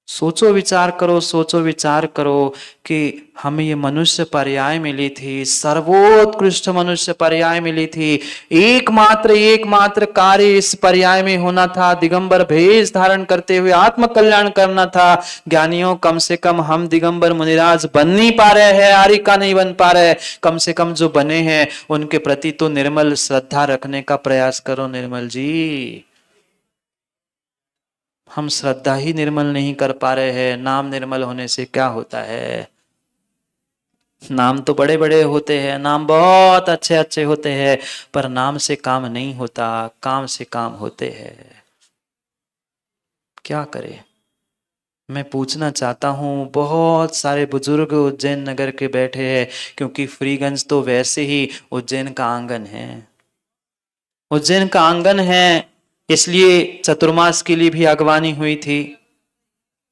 सोचो विचार करो, सोचो विचार करो कि हमें ये मनुष्य पर्याय मिली थी, सर्वोत्कृष्ट मनुष्य पर्याय मिली थी। एकमात्र एकमात्र कार्य इस पर्याय में होना था, दिगंबर भेष धारण करते हुए आत्म कल्याण करना था। ज्ञानियों, कम से कम हम दिगंबर मुनिराज बन नहीं पा रहे हैं, आरिका नहीं बन पा रहे, कम से कम जो बने हैं उनके प्रति तो निर्मल श्रद्धा रखने का प्रयास करो निर्मल जी। हम श्रद्धा ही निर्मल नहीं कर पा रहे हैं। नाम निर्मल होने से क्या होता है? नाम तो बड़े बड़े होते हैं, नाम बहुत अच्छे अच्छे होते हैं, पर नाम से काम नहीं होता, काम से काम होते हैं। क्या करें? मैं पूछना चाहता हूं, बहुत सारे बुजुर्ग उज्जैन नगर के बैठे हैं, क्योंकि फ्रीगंज तो वैसे ही उज्जैन का आंगन है, उज्जैन का आंगन है, इसलिए चतुर्मास के लिए भी अगवानी हुई थी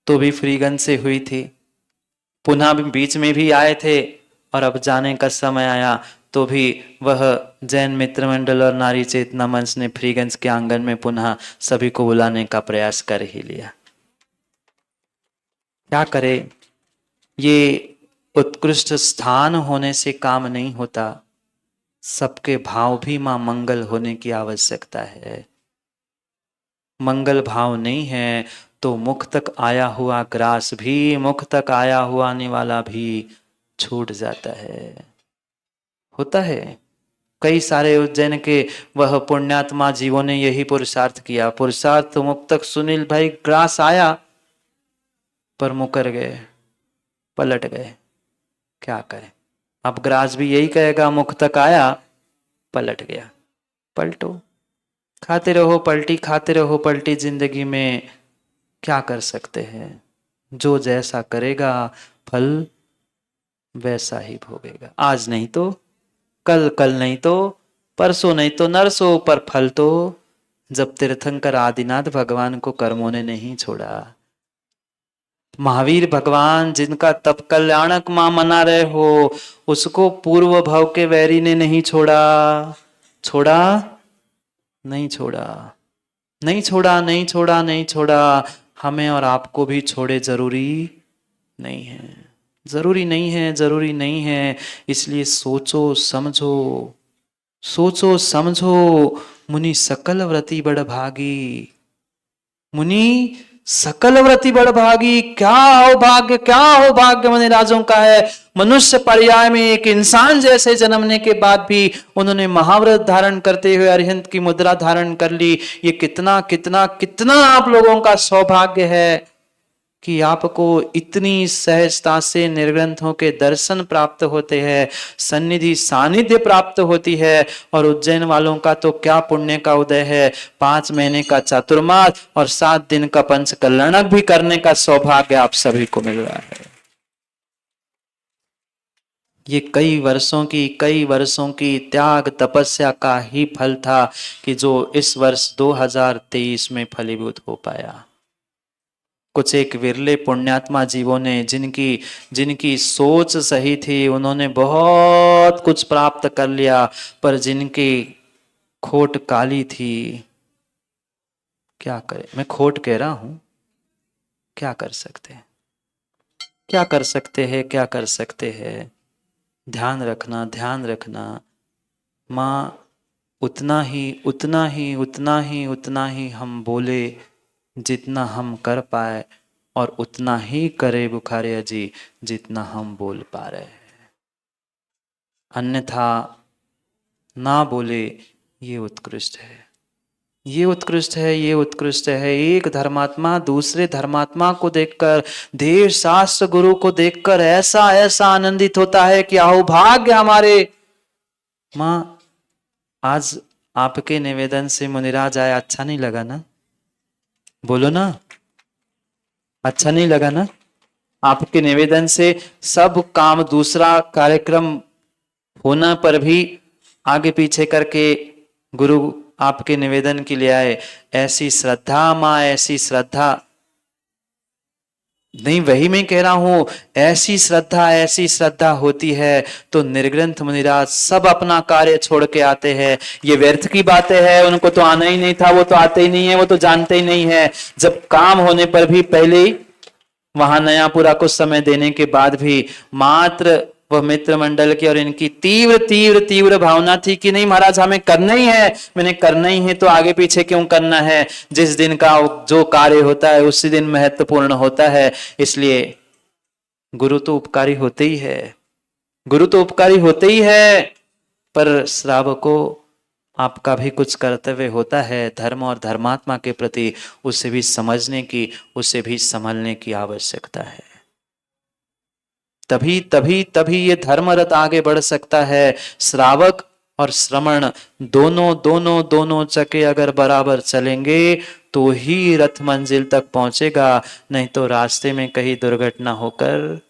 तो भी फ्रीगंज से हुई थी, पुनः बीच में भी आए थे और अब जाने का समय आया तो भी वह जैन मित्र मंडल और नारी चेतना मंच ने फ्रीगंज के आंगन में पुनः सभी को बुलाने का प्रयास कर ही लिया। क्या करे, ये उत्कृष्ट स्थान होने से काम नहीं होता, सबके भाव भी मां मंगल होने की आवश्यकता है। मंगल भाव नहीं है तो मुख तक आया हुआ ग्रास भी, मुख तक आया हुआ आने वाला भी छूट जाता है। होता है, कई सारे उज्जैन के वह पुण्यात्मा जीवों ने यही पुरुषार्थ किया। पुरुषार्थ मुख तक सुनील भाई ग्रास आया पर मुकर गए, पलट गए। क्या करें, अब ग्रास भी यही कहेगा मुख तक आया पलट गया। पलटो, खाते रहो पलटी, खाते रहो पलटी। जिंदगी में क्या कर सकते हैं, जो जैसा करेगा फल वैसा ही भोगेगा। आज नहीं तो कल, कल नहीं तो परसों नहीं तो नरसों, पर फल तो जब तीर्थंकर आदिनाथ भगवान को कर्मों ने नहीं छोड़ा। महावीर भगवान जिनका तप कल्याणक मां मना रहे हो, उसको पूर्व भव के वैरी ने नहीं छोड़ा। छोड़ा नहीं छोड़ा, नहीं छोड़ा, नहीं छोड़ा, नहीं छोड़ा। हमें और आपको भी छोड़े जरूरी नहीं है, जरूरी नहीं है, जरूरी नहीं है। इसलिए सोचो समझो, सोचो समझो। मुनि सकल व्रति बड़ भागी, मुनि सकल व्रति बड़ भागी। क्या हो भाग्य, क्या हो भाग्य मुनि राजों का है। मनुष्य पर्याय में एक इंसान जैसे जन्मने के बाद भी उन्होंने महाव्रत धारण करते हुए अरिहंत की मुद्रा धारण कर ली। ये कितना कितना कितना आप लोगों का सौभाग्य है कि आपको इतनी सहजता से निर्ग्रंथों के दर्शन प्राप्त होते हैं, सन्निधि सानिध्य प्राप्त होती है। और उज्जैन वालों का तो क्या पुण्य का उदय है, 5 महीने का चातुर्मास और 7 दिन का पंच कल्याणक भी करने का सौभाग्य आप सभी को मिल रहा है। ये कई वर्षों की त्याग तपस्या का ही फल था कि जो इस वर्ष 2023 में फलीभूत हो पाया। कुछ एक विरले पुण्यात्मा जीवों ने, जिनकी सोच सही थी, उन्होंने बहुत कुछ प्राप्त कर लिया, पर जिनकी खोट काली थी, क्या करे। मैं खोट कह रहा हूं, क्या कर सकते हैं, क्या कर सकते हैं, क्या कर सकते हैं। ध्यान रखना, ध्यान रखना। माँ उतना ही उतना ही उतना ही उतना ही हम बोले जितना हम कर पाए, और उतना ही करे बुखारिया जी जितना हम बोल पा रहे हैं। अन्यथा ना बोले, ये उत्कृष्ट है, ये उत्कृष्ट है, ये उत्कृष्ट है। एक धर्मात्मा दूसरे धर्मात्मा को देखकर, देश शास्त्र गुरु को देखकर ऐसा ऐसा आनंदित होता है कि आओ भाग्य हमारे। माँ आज आपके निवेदन से मुनिराज आया, अच्छा नहीं लगा ना? बोलो ना, अच्छा नहीं लगा ना? आपके निवेदन से सब काम, दूसरा कार्यक्रम होना पर भी आगे पीछे करके गुरु आपके निवेदन के लिए आए। ऐसी श्रद्धा माँ, ऐसी श्रद्धा नहीं, वही मैं कह रहा हूं, ऐसी श्रद्धा होती है तो निर्ग्रंथ मुनिराज सब अपना कार्य छोड़ के आते हैं। ये व्यर्थ की बातें हैं, उनको तो आना ही नहीं था, वो तो आते ही नहीं है, वो तो जानते ही नहीं है। जब काम होने पर भी पहले ही वहां नयापुरा कुछ समय देने के बाद भी मात्र वह मित्र मंडल की और इनकी तीव्र तीव्र तीव्र भावना थी कि नहीं महाराज हमें करना ही है, मैंने करना ही है तो आगे पीछे क्यों करना है। जिस दिन का जो कार्य होता है उसी दिन महत्वपूर्ण होता है। इसलिए गुरु तो उपकारी होते ही है, गुरु तो उपकारी होते ही है, पर श्रावकों आपका भी कुछ कर्तव्य होता है धर्म और धर्मात्मा के प्रति, उसे भी समझने की, उसे भी संभलने की आवश्यकता है। तभी तभी तभी ये धर्म रथ आगे बढ़ सकता है। श्रावक और श्रमण दोनों दोनों दोनों चके अगर बराबर चलेंगे तो ही रथ मंजिल तक पहुंचेगा, नहीं तो रास्ते में कहीं दुर्घटना होकर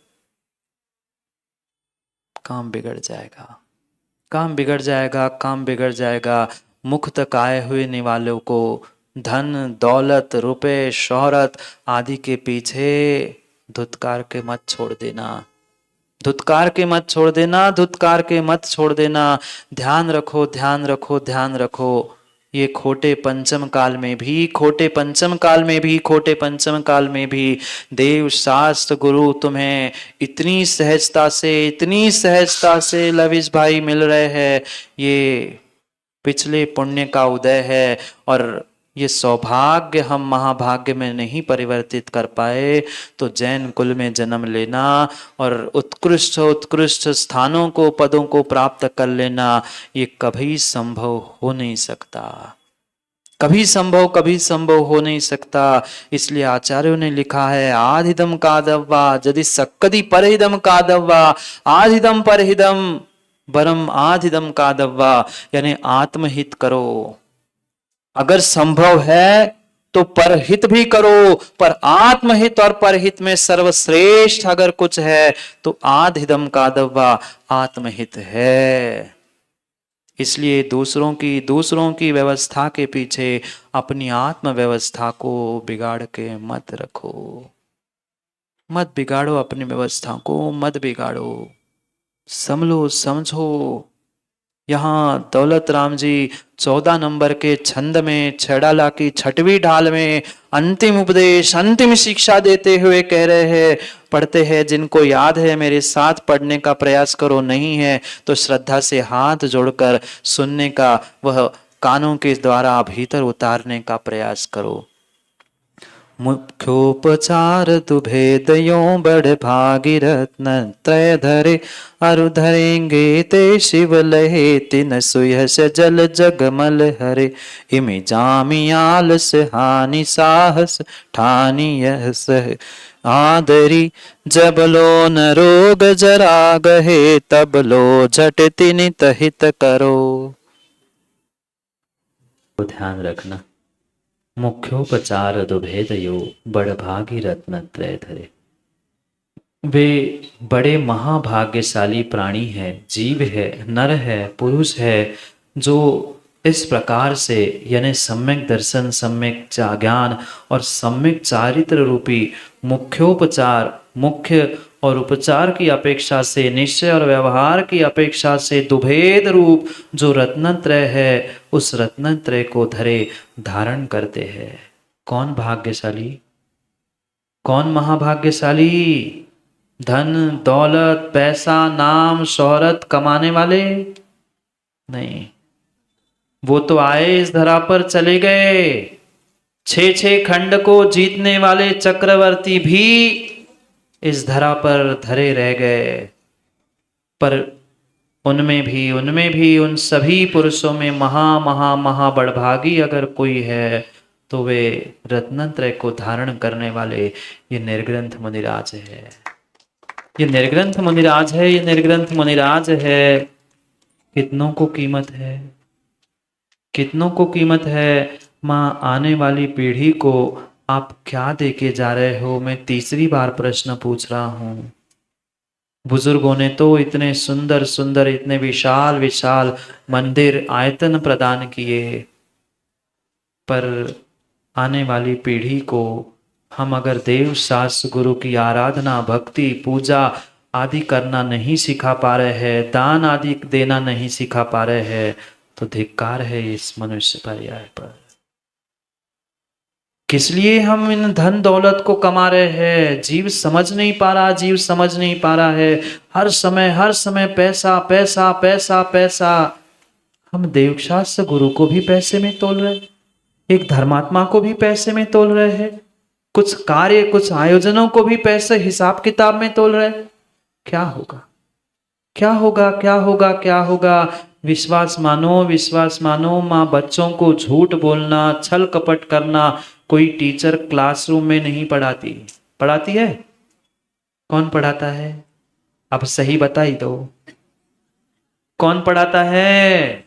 काम बिगड़ जाएगा, काम बिगड़ जाएगा, काम बिगड़ जाएगा। मुख तक आए हुए निवालों को धन दौलत रुपए शोहरत आदि के पीछे धुतकार के मत छोड़ देना। धुतकार के मत छोड़ देना, धुतकार के मत छोड़ देना। ध्यान रखो, ध्यान रखो, ध्यान रखो। ये खोटे पंचम काल में भी, खोटे पंचम काल में भी, खोटे पंचम काल में भी देव शास्त्र गुरु तुम्हें इतनी सहजता से, इतनी सहजता से लविश भाई मिल रहे हैं। ये पिछले पुण्य का उदय है और ये सौभाग्य हम महाभाग्य में नहीं परिवर्तित कर पाए तो जैन कुल में जन्म लेना और उत्कृष्ट उत्कृष्ट स्थानों को, पदों को प्राप्त कर लेना, ये कभी संभव हो नहीं सकता। कभी संभव हो नहीं सकता। इसलिए आचार्यों ने लिखा है आधिदम कादव्वा यदि सक्कदि परहिदम कादव्वा, आधिदम परहिदम बरम आधिदम कादव्वा, यानी आत्महित करो। अगर संभव है तो परहित भी करो, पर आत्महित और परहित में सर्वश्रेष्ठ अगर कुछ है तो आधिदम कादव्वा, आत्महित है। इसलिए दूसरों की व्यवस्था के पीछे अपनी आत्म व्यवस्था को बिगाड़ के मत रखो। मत बिगाड़ो अपनी व्यवस्था को, मत बिगाड़ो। समझो समझो। यहाँ दौलत राम जी 14 नंबर के छंद में छेड़ाला की 6वीं ढाल में अंतिम उपदेश, अंतिम शिक्षा देते हुए कह रहे हैं, पढ़ते हैं, जिनको याद है मेरे साथ पढ़ने का प्रयास करो, नहीं है तो श्रद्धा से हाथ जोड़कर सुनने का, वह कानों के द्वारा भीतर उतारने का प्रयास करो। मुख्योपचार दुभेदयों बड़ भागीरत्न त्रय धरे, अरु धरेंगे ते शिव लहे, तिन सुयस जल जगमल हरे, इमे जामियालस हानि साहस ठानी यस आदरी, जब लो न रोग जरा गहे, तब लो झट तिनि तहित करो। ध्यान रखना। मुख्योपचार दुभेदयो बड़भागी रत्न त्रय धरे। वे बड़े महाभाग्यशाली प्राणी है, जीव है, नर है, पुरुष है, जो इस प्रकार से यानी सम्यक दर्शन, सम्यक ज्ञान और सम्यक चारित्र रूपी मुख्योपचार, मुख्य और उपचार की अपेक्षा से, निश्चय और व्यवहार की अपेक्षा से दुभेद रूप जो रत्नत्रय है, उस रत्नत्रय को धरे, धारण करते हैं। कौन भाग्यशाली, कौन महाभाग्यशाली? धन दौलत पैसा नाम शोहरत कमाने वाले नहीं, वो तो आए इस धरा पर चले गए। 6 खंड को जीतने वाले चक्रवर्ती भी इस धरा पर धरे रह गए, पर उनमें भी उन सभी पुरुषों में महा बड़भागी अगर कोई है तो वे रत्नत्रय को धारण करने वाले ये निर्ग्रंथ मुनिराज है। ये निर्ग्रंथ मुनिराज है, ये निर्ग्रंथ मुनिराज है। कितनों को कीमत है, कितनों को कीमत है। माँ, आने वाली पीढ़ी को आप क्या देके जा रहे हो? मैं तीसरी बार प्रश्न पूछ रहा हूँ। बुजुर्गों ने तो इतने सुंदर सुंदर, इतने विशाल विशाल मंदिर आयतन प्रदान किए, पर आने वाली पीढ़ी को हम अगर देव शास्त्र गुरु की आराधना, भक्ति, पूजा आदि करना नहीं सिखा पा रहे हैं, दान आदि देना नहीं सिखा पा रहे हैं, तो धिक्कार है इस मनुष्य पर्याय पर। किस लिए हम इन धन दौलत को कमा रहे हैं? जीव समझ नहीं पा रहा, जीव समझ नहीं पा रहा है। हर समय पैसा पैसा पैसा पैसा। हम देव शास्त्र गुरु को भी पैसे में तोल रहे, एक धर्मात्मा को भी पैसे में तोल रहे हैं, कुछ कार्य, कुछ आयोजनों को भी पैसे हिसाब किताब में तोल रहे। क्या होगा, क्या होगा, क्या होगा, क्या होगा? विश्वास मानो, विश्वास मानो। माँ, बच्चों को झूठ बोलना, छल कपट करना कोई टीचर क्लासरूम में नहीं पढ़ाती। पढ़ाती है? कौन पढ़ाता है? अब सही बता ही दो, कौन पढ़ाता है?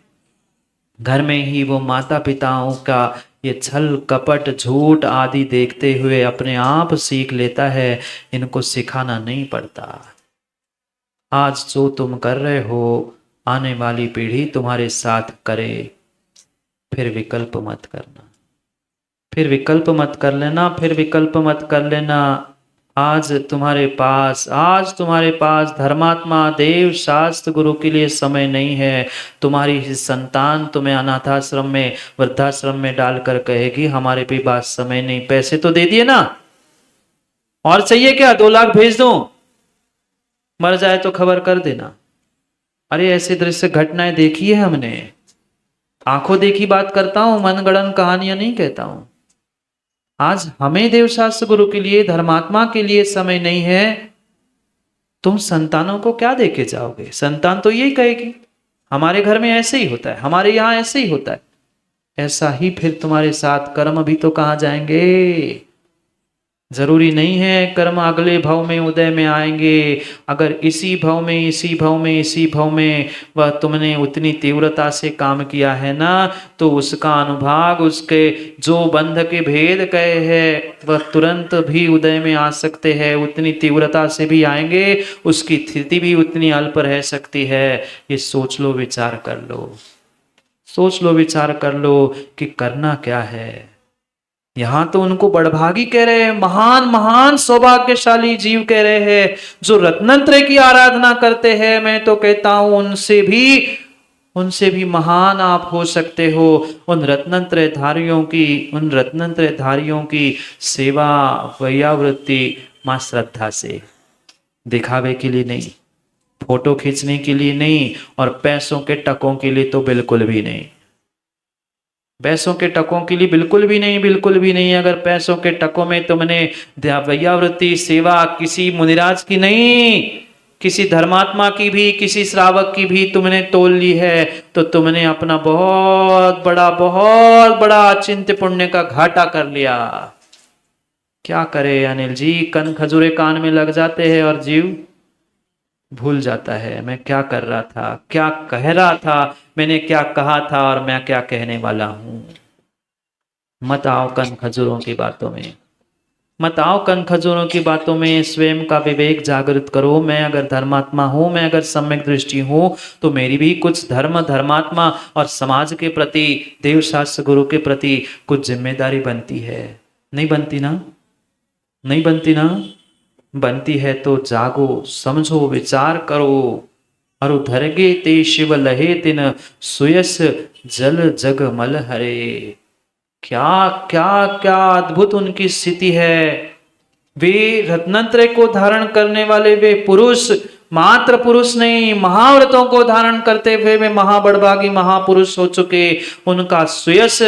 घर में ही वो माता पिताओं का ये छल कपट झूठ आदि देखते हुए अपने आप सीख लेता है। इनको सिखाना नहीं पड़ता। आज जो तुम कर रहे हो, आने वाली पीढ़ी तुम्हारे साथ करे। फिर विकल्प मत करना, फिर विकल्प मत कर लेना, फिर विकल्प मत कर लेना। आज तुम्हारे पास धर्मात्मा देव शास्त्र गुरु के लिए समय नहीं है। तुम्हारी ही संतान तुम्हें अनाथाश्रम में वृद्धाश्रम में डालकर कहेगी हमारे भी पास समय नहीं। पैसे तो दे दिए ना, और चाहिए क्या? 2 लाख भेज दूं, मर जाए तो खबर कर देना। अरे ऐसे दृश्य घटनाएं देखी है हमने, आंखों देखी बात करता हूं, मनगढ़ंत कहानियां नहीं कहता हूं। आज हमें देवशास्त्र गुरु के लिए धर्मात्मा के लिए समय नहीं है, तुम संतानों को क्या देके जाओगे? संतान तो यही कहेगी हमारे घर में ऐसे ही होता है, हमारे यहाँ ऐसे ही होता है। ऐसा ही फिर तुम्हारे साथ कर्म भी तो कहाँ जाएंगे? जरूरी नहीं है कर्म अगले भव में उदय में आएंगे। अगर इसी भव में इसी भव में वह तुमने उतनी तीव्रता से काम किया है ना, तो उसका अनुभाग, उसके जो बंध के भेद कहे हैं वह तुरंत भी उदय में आ सकते हैं, उतनी तीव्रता से भी आएंगे, उसकी स्थिति भी उतनी अल्प रह सकती है। ये सोच लो, विचार कर लो, सोच लो, विचार कर लो कि करना क्या है। यहां तो उनको बड़भागी कह रहे हैं, महान महान सौभाग्यशाली जीव कह रहे हैं जो रत्नत्रय की आराधना करते हैं। मैं तो कहता हूं उनसे भी महान आप हो सकते हो। उन रत्नत्रय धारियों की सेवा वैयावृत्ति मां श्रद्धा से, दिखावे के लिए नहीं, फोटो खींचने के लिए नहीं, और पैसों के टकों के लिए तो बिल्कुल भी नहीं। पैसों के टकों के लिए बिल्कुल भी नहीं, बिल्कुल भी नहीं। अगर पैसों के टकों में तुमने वैयावृत्ति सेवा किसी मुनिराज की नहीं, किसी धर्मात्मा की भी, किसी श्रावक की भी तुमने तोल ली है, तो तुमने अपना बहुत बड़ा अचिंत्य पुण्य का घाटा कर लिया। क्या करे अनिल जी, कन खजूरे कान में लग जाते हैं और जीव भूल जाता है मैं क्या कर रहा था, क्या कह रहा था, मैंने क्या कहा था और मैं क्या कहने वाला हूं। मत आओ कन खजूरों की बातों में, मत आओ कन खजूरों की बातों में। स्वयं का विवेक जागृत करो। मैं अगर धर्मात्मा हूं, मैं अगर सम्यक दृष्टि हूं, तो मेरी भी कुछ धर्मात्मा और समाज के प्रति, देव शास्त्र गुरु के प्रति कुछ जिम्मेदारी बनती है। नहीं बनती ना? नहीं बनती ना? बनती है तो जागो, समझो, विचार करो। अरु धरगे ते शिव लहे तिन सुयस जल जग मल हरे। क्या क्या क्या अद्भुत उनकी स्थिति है। वे रत्नत्रय को धारण करने वाले वे पुरुष, मात्र पुरुष नहीं, महाव्रतों को धारण करते हुए वे महाबड़भागी महापुरुष हो चुके। उनका सुयस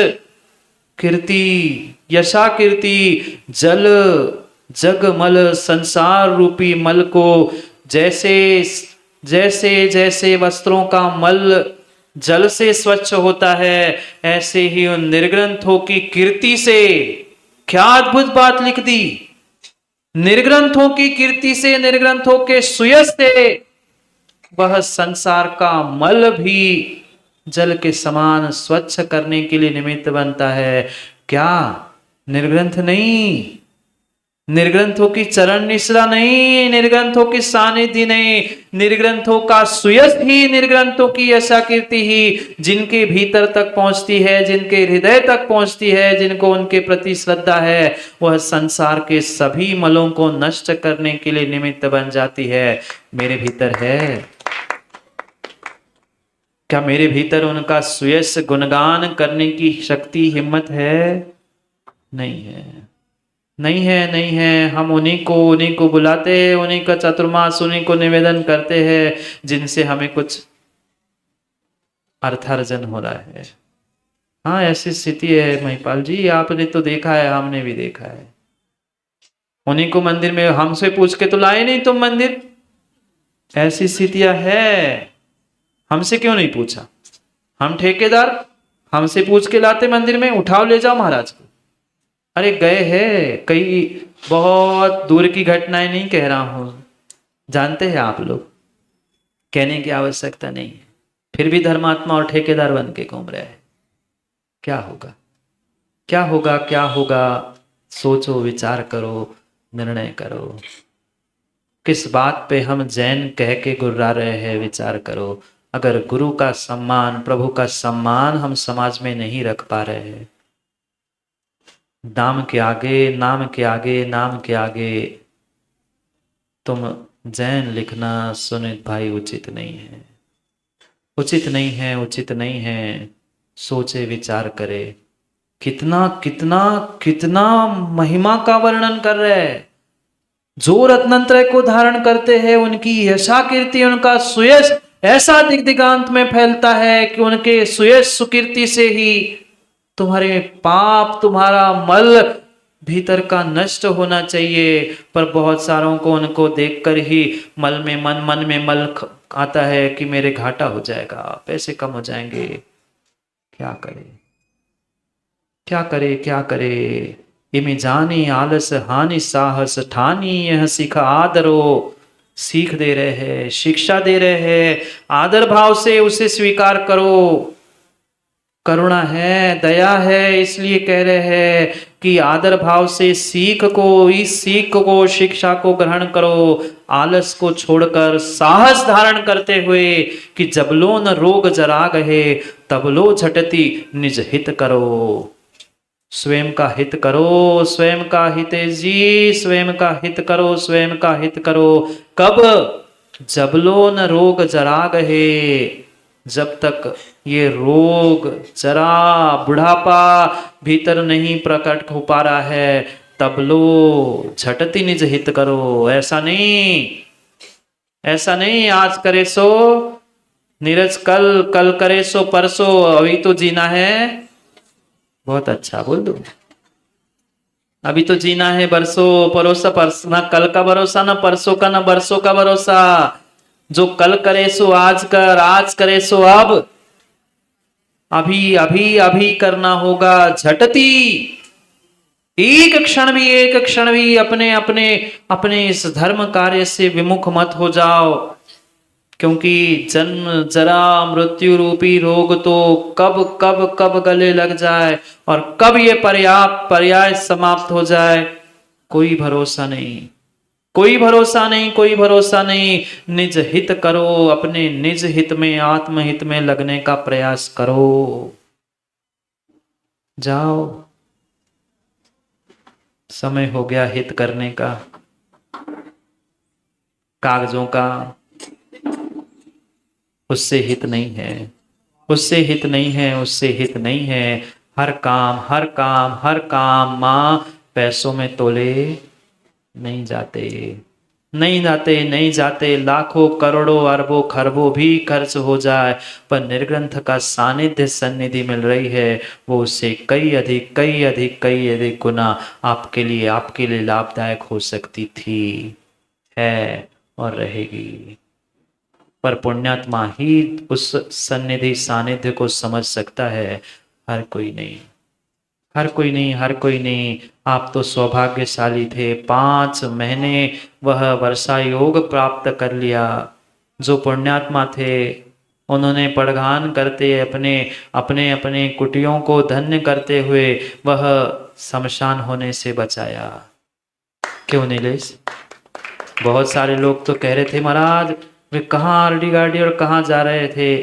कीर्ति, यशा कीर्ति, जल जगमल, संसार रूपी मल को जैसे जैसे जैसे वस्त्रों का मल जल से स्वच्छ होता है, ऐसे ही उन निर्ग्रंथों की कीर्ति से, क्या अद्भुत बात लिख दी, निर्ग्रंथों की कीर्ति से, निर्ग्रंथों के सुयस से वह संसार का मल भी जल के समान स्वच्छ करने के लिए निमित्त बनता है। क्या निर्ग्रंथ नहीं, निर्ग्रंथों की चरण निश्रा नहीं, निर्ग्रंथों की सानिध्य नहीं, निर्ग्रंथों का सुयस ही, निर्ग्रंथों की यशा कीर्ति ही जिनके भीतर तक पहुंचती है, जिनके हृदय तक पहुंचती है, जिनको उनके प्रति श्रद्धा है, वह संसार के सभी मलों को नष्ट करने के लिए निमित्त बन जाती है। मेरे भीतर है क्या? मेरे भीतर उनका सुयस गुणगान करने की शक्ति, हिम्मत है? नहीं है, नहीं है, नहीं है। हम उन्हीं को बुलाते हैं, उन्हीं का चतुर्मास, उन्हीं को निवेदन करते हैं जिनसे हमें कुछ अर्थार्जन हो रहा है। हाँ, ऐसी स्थिति है महिपाल जी, आपने तो देखा है, हमने भी देखा है। उन्हीं को मंदिर में हमसे पूछ के तो लाए नहीं तुम मंदिर, ऐसी स्थितियां है। हमसे क्यों नहीं पूछा? हम ठेकेदार, हमसे पूछ के लाते मंदिर में, उठाओ ले जाओ महाराज को। अरे गए हैं, कई बहुत दूर की घटनाएं नहीं कह रहा हूं, जानते हैं आप लोग, कहने की आवश्यकता नहीं है। फिर भी धर्मात्मा और ठेकेदार बन के घूम रहे हैं। क्या होगा, क्या होगा, क्या होगा? सोचो, विचार करो, निर्णय करो। किस बात पे हम जैन कह के गुर्रा रहे हैं, विचार करो। अगर गुरु का सम्मान, प्रभु का सम्मान हम समाज में नहीं रख पा रहे हैं, नाम के आगे, नाम के आगे, नाम के आगे तुम जैन लिखना सुनित भाई उचित नहीं है, उचित नहीं है, उचित नहीं है। सोचे विचार करे। कितना कितना कितना महिमा का वर्णन कर रहे हैं। जो रत्नत्रय को धारण करते हैं उनकी यशा कीर्ति, उनका सुयश ऐसा दिग्दिगांत में फैलता है कि उनके सुयश सुकीर्ति से ही तुम्हारे पाप, तुम्हारा मल भीतर का नष्ट होना चाहिए। पर बहुत सारों को उनको देखकर ही मल में मन में मल आता है कि मेरे घाटा हो जाएगा, पैसे कम हो जाएंगे। क्या करे, क्या करे, क्या करे। इमे जानी आलस हानि साहस ठानी, यह सीखा आदरो। सीख दे रहे हैं, शिक्षा दे रहे हैं, आदर भाव से उसे स्वीकार करो। करुणा है, दया है, इसलिए कह रहे हैं कि आदर भाव से सीख को, इस सीख को, शिक्षा को ग्रहण करो। आलस को छोड़कर साहस धारण करते हुए कि जबलो न रोग जरा गहे, तबलो झटती निज हित करो। स्वयं का हित करो, स्वयं का हित जी, स्वयं का हित करो, स्वयं का हित करो। कब? जबलो न रोग जरा गहे, जब तक ये रोग, जरा, बुढ़ापा भीतर नहीं प्रकट हो पा रहा है, तब लो झटती निज हित करो। ऐसा नहीं, ऐसा नहीं आज करे सो नीरज कल, कल करे सो परसों, अभी तो जीना है। बहुत अच्छा बोल दो, अभी तो जीना है बरसों, परोसा परस, ना कल का भरोसा, ना परसों का, ना बरसों का भरोसा। जो कल करे सो आज कर, आज करे सो अब, अभी अभी अभी करना होगा। झटती, एक क्षण भी अपने अपने अपने इस धर्म कार्य से विमुख मत हो जाओ। क्योंकि जन्म जरा मृत्यु रूपी रोग तो कब कब कब गले लग जाए और कब ये पर्याय समाप्त हो जाए, कोई भरोसा नहीं, कोई भरोसा नहीं, कोई भरोसा नहीं। निज हित करो, अपने निज हित में, आत्महित में लगने का प्रयास करो। जाओ, समय हो गया हित करने का, कागजों का। उससे हित नहीं है, उससे हित नहीं है, उससे हित नहीं है। हर काम, हर काम, हर काम मां पैसों में तोले नहीं जाते, नहीं जाते, नहीं जाते। लाखों करोड़ों अरबों खरबों भी खर्च हो जाए, पर निर्ग्रंथ का सानिध्य सन्निधि मिल रही है, वो उससे कई अधिक, कई अधिक, कई अधिक गुना आपके लिए लाभदायक हो सकती थी, है और रहेगी। पर पुण्यात्मा ही उस सन्निधि सानिध्य को समझ सकता है, हर कोई नहीं, हर कोई नहीं, हर कोई नहीं। आप तो सौभाग्यशाली थे, 5 महीने वह वर्षा योग प्राप्त कर लिया। जो पुण्यात्मा थे उन्होंने पड़घान करते अपने अपने अपने कुटियों को धन्य करते हुए वह शमशान होने से बचाया। क्यों नीलेश? बहुत सारे लोग तो कह रहे थे महाराज वे कहाँ आरडी गाड़ी और कहाँ जा रहे थे,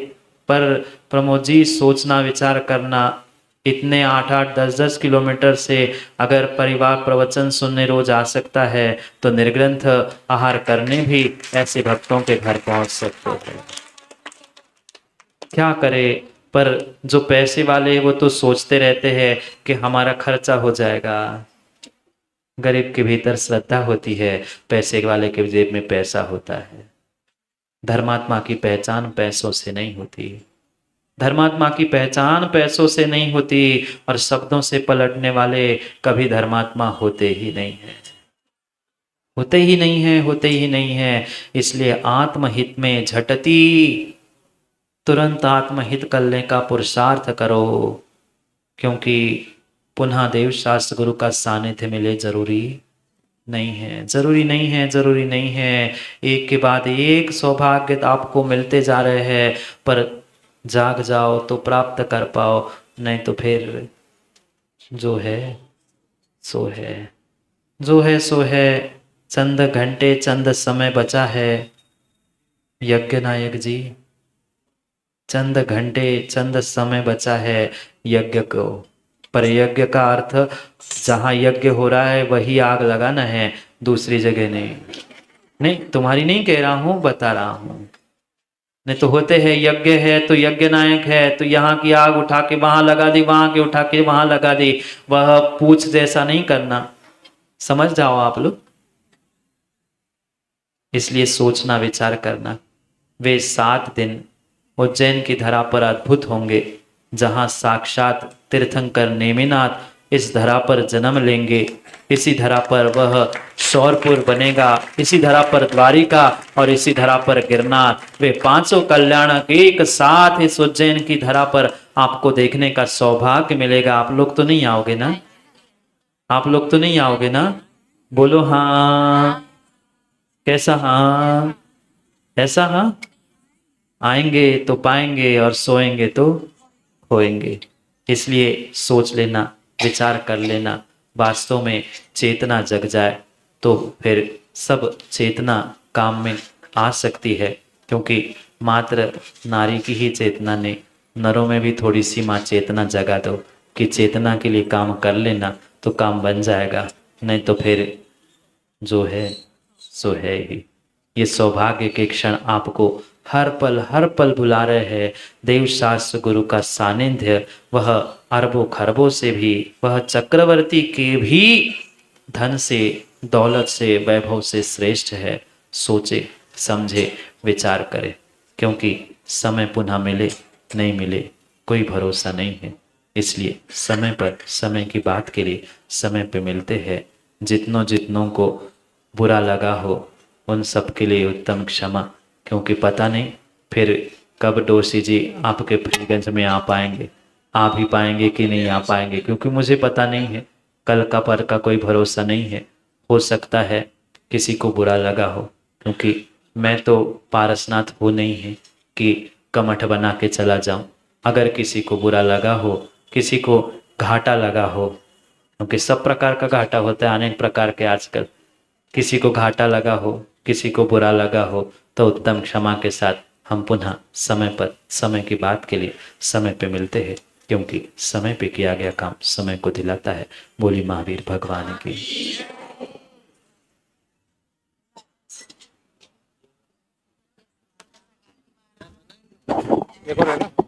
पर प्रमोद जी सोचना, विचार करना, इतने 8-8, 10-10 किलोमीटर से अगर परिवार प्रवचन सुनने रोज आ सकता है, तो निर्ग्रंथ आहार करने भी ऐसे भक्तों के घर पहुंच सकते हैं। क्या करे, पर जो पैसे वाले वो तो सोचते रहते हैं कि हमारा खर्चा हो जाएगा। गरीब के भीतर श्रद्धा होती है, पैसे वाले के जेब में पैसा होता है। धर्मात्मा की पहचान पैसों से नहीं होती, धर्मात्मा की पहचान पैसों से नहीं होती, और शब्दों से पलटने वाले कभी धर्मात्मा होते ही नहीं है, होते ही नहीं है, होते ही नहीं है। इसलिए आत्महित में झटती, तुरंत आत्महित करने का पुरुषार्थ करो, क्योंकि पुनः देव शास्त्र गुरु का सानिध्य मिले जरूरी नहीं है, जरूरी नहीं है, जरूरी नहीं है। एक के बाद एक सौभाग्य आपको मिलते जा रहे हैं, पर जाग जाओ तो प्राप्त कर पाओ, नहीं तो फिर जो है सो है, जो है सो है। चंद घंटे, चंद समय बचा है यज्ञ नायक जी, चंद घंटे, चंद समय बचा है यज्ञ को। पर यज्ञ का अर्थ जहाँ यज्ञ हो रहा है वही आग लगाना है, दूसरी जगह नहीं। नहीं, तुम्हारी नहीं कह रहा हूं, बता रहा हूं। नहीं तो होते हैं, यज्ञ है तो यज्ञ नायक है तो यहाँ की आग उठा के वहां लगा दी, वहां की उठा के वहां लगा दी। वह पूछ जैसा नहीं करना, समझ जाओ आप लोग। इसलिए सोचना विचार करना। वे 7 दिन उज्जैन की धरा पर अद्भुत होंगे, जहां साक्षात तीर्थंकर नेमिनाथ इस धरा पर जन्म लेंगे। इसी धरा पर वह शौरपुर बनेगा, इसी धरा पर द्वारिका और इसी धरा पर गिरनार। वे पांचों कल्याणक एक साथ इस उज्जैन की धरा पर आपको देखने का सौभाग्य मिलेगा। आप लोग तो नहीं आओगे ना? आप लोग तो नहीं आओगे ना? बोलो हाँ। कैसा हाँ? ऐसा हाँ। आएंगे तो पाएंगे और सोएंगे तो खोएंगे। इसलिए सोच लेना, विचार कर लेना। वास्तव में चेतना जग जाए तो फिर सब चेतना काम में आ सकती है, क्योंकि मात्र नारी की ही चेतना ने, नरों में भी थोड़ी सी माँ चेतना जगा दो कि चेतना के लिए काम कर लेना तो काम बन जाएगा। नहीं तो फिर जो है सो है ही। ये सौभाग्य के क्षण आपको हर पल बुला रहे हैं। देव शास्त्र गुरु का सानिध्य, वह अरबों खरबों से भी, वह चक्रवर्ती के भी धन से, दौलत से, वैभव से श्रेष्ठ है। सोचे, समझे, विचार करे, क्योंकि समय पुनः मिले नहीं मिले कोई भरोसा नहीं है। इसलिए समय पर, समय की बात के लिए समय पे मिलते हैं। जितनों जितनों को बुरा लगा हो उन सब के लिए उत्तम क्षमा, क्योंकि पता नहीं फिर कब डोसी जी आपके फरीगंज में आ पाएंगे, आ भी पाएंगे कि नहीं आ पाएंगे, क्योंकि मुझे पता नहीं है। कल का पर का कोई भरोसा नहीं है। हो सकता है किसी को बुरा लगा हो, क्योंकि मैं तो पारसनाथ वो नहीं है कि कमठ बना के चला जाऊं। अगर किसी को बुरा लगा हो, किसी को घाटा लगा हो, क्योंकि सब प्रकार का घाटा होता है, अनेक प्रकार के आजकल। किसी को घाटा लगा हो, किसी को बुरा लगा हो, तो उत्तम क्षमा के साथ हम पुनः समय पर, समय की बात के लिए समय पे मिलते हैं, क्योंकि समय पे किया गया काम समय को दिलाता है। बोली महावीर भगवान की। देखो ना।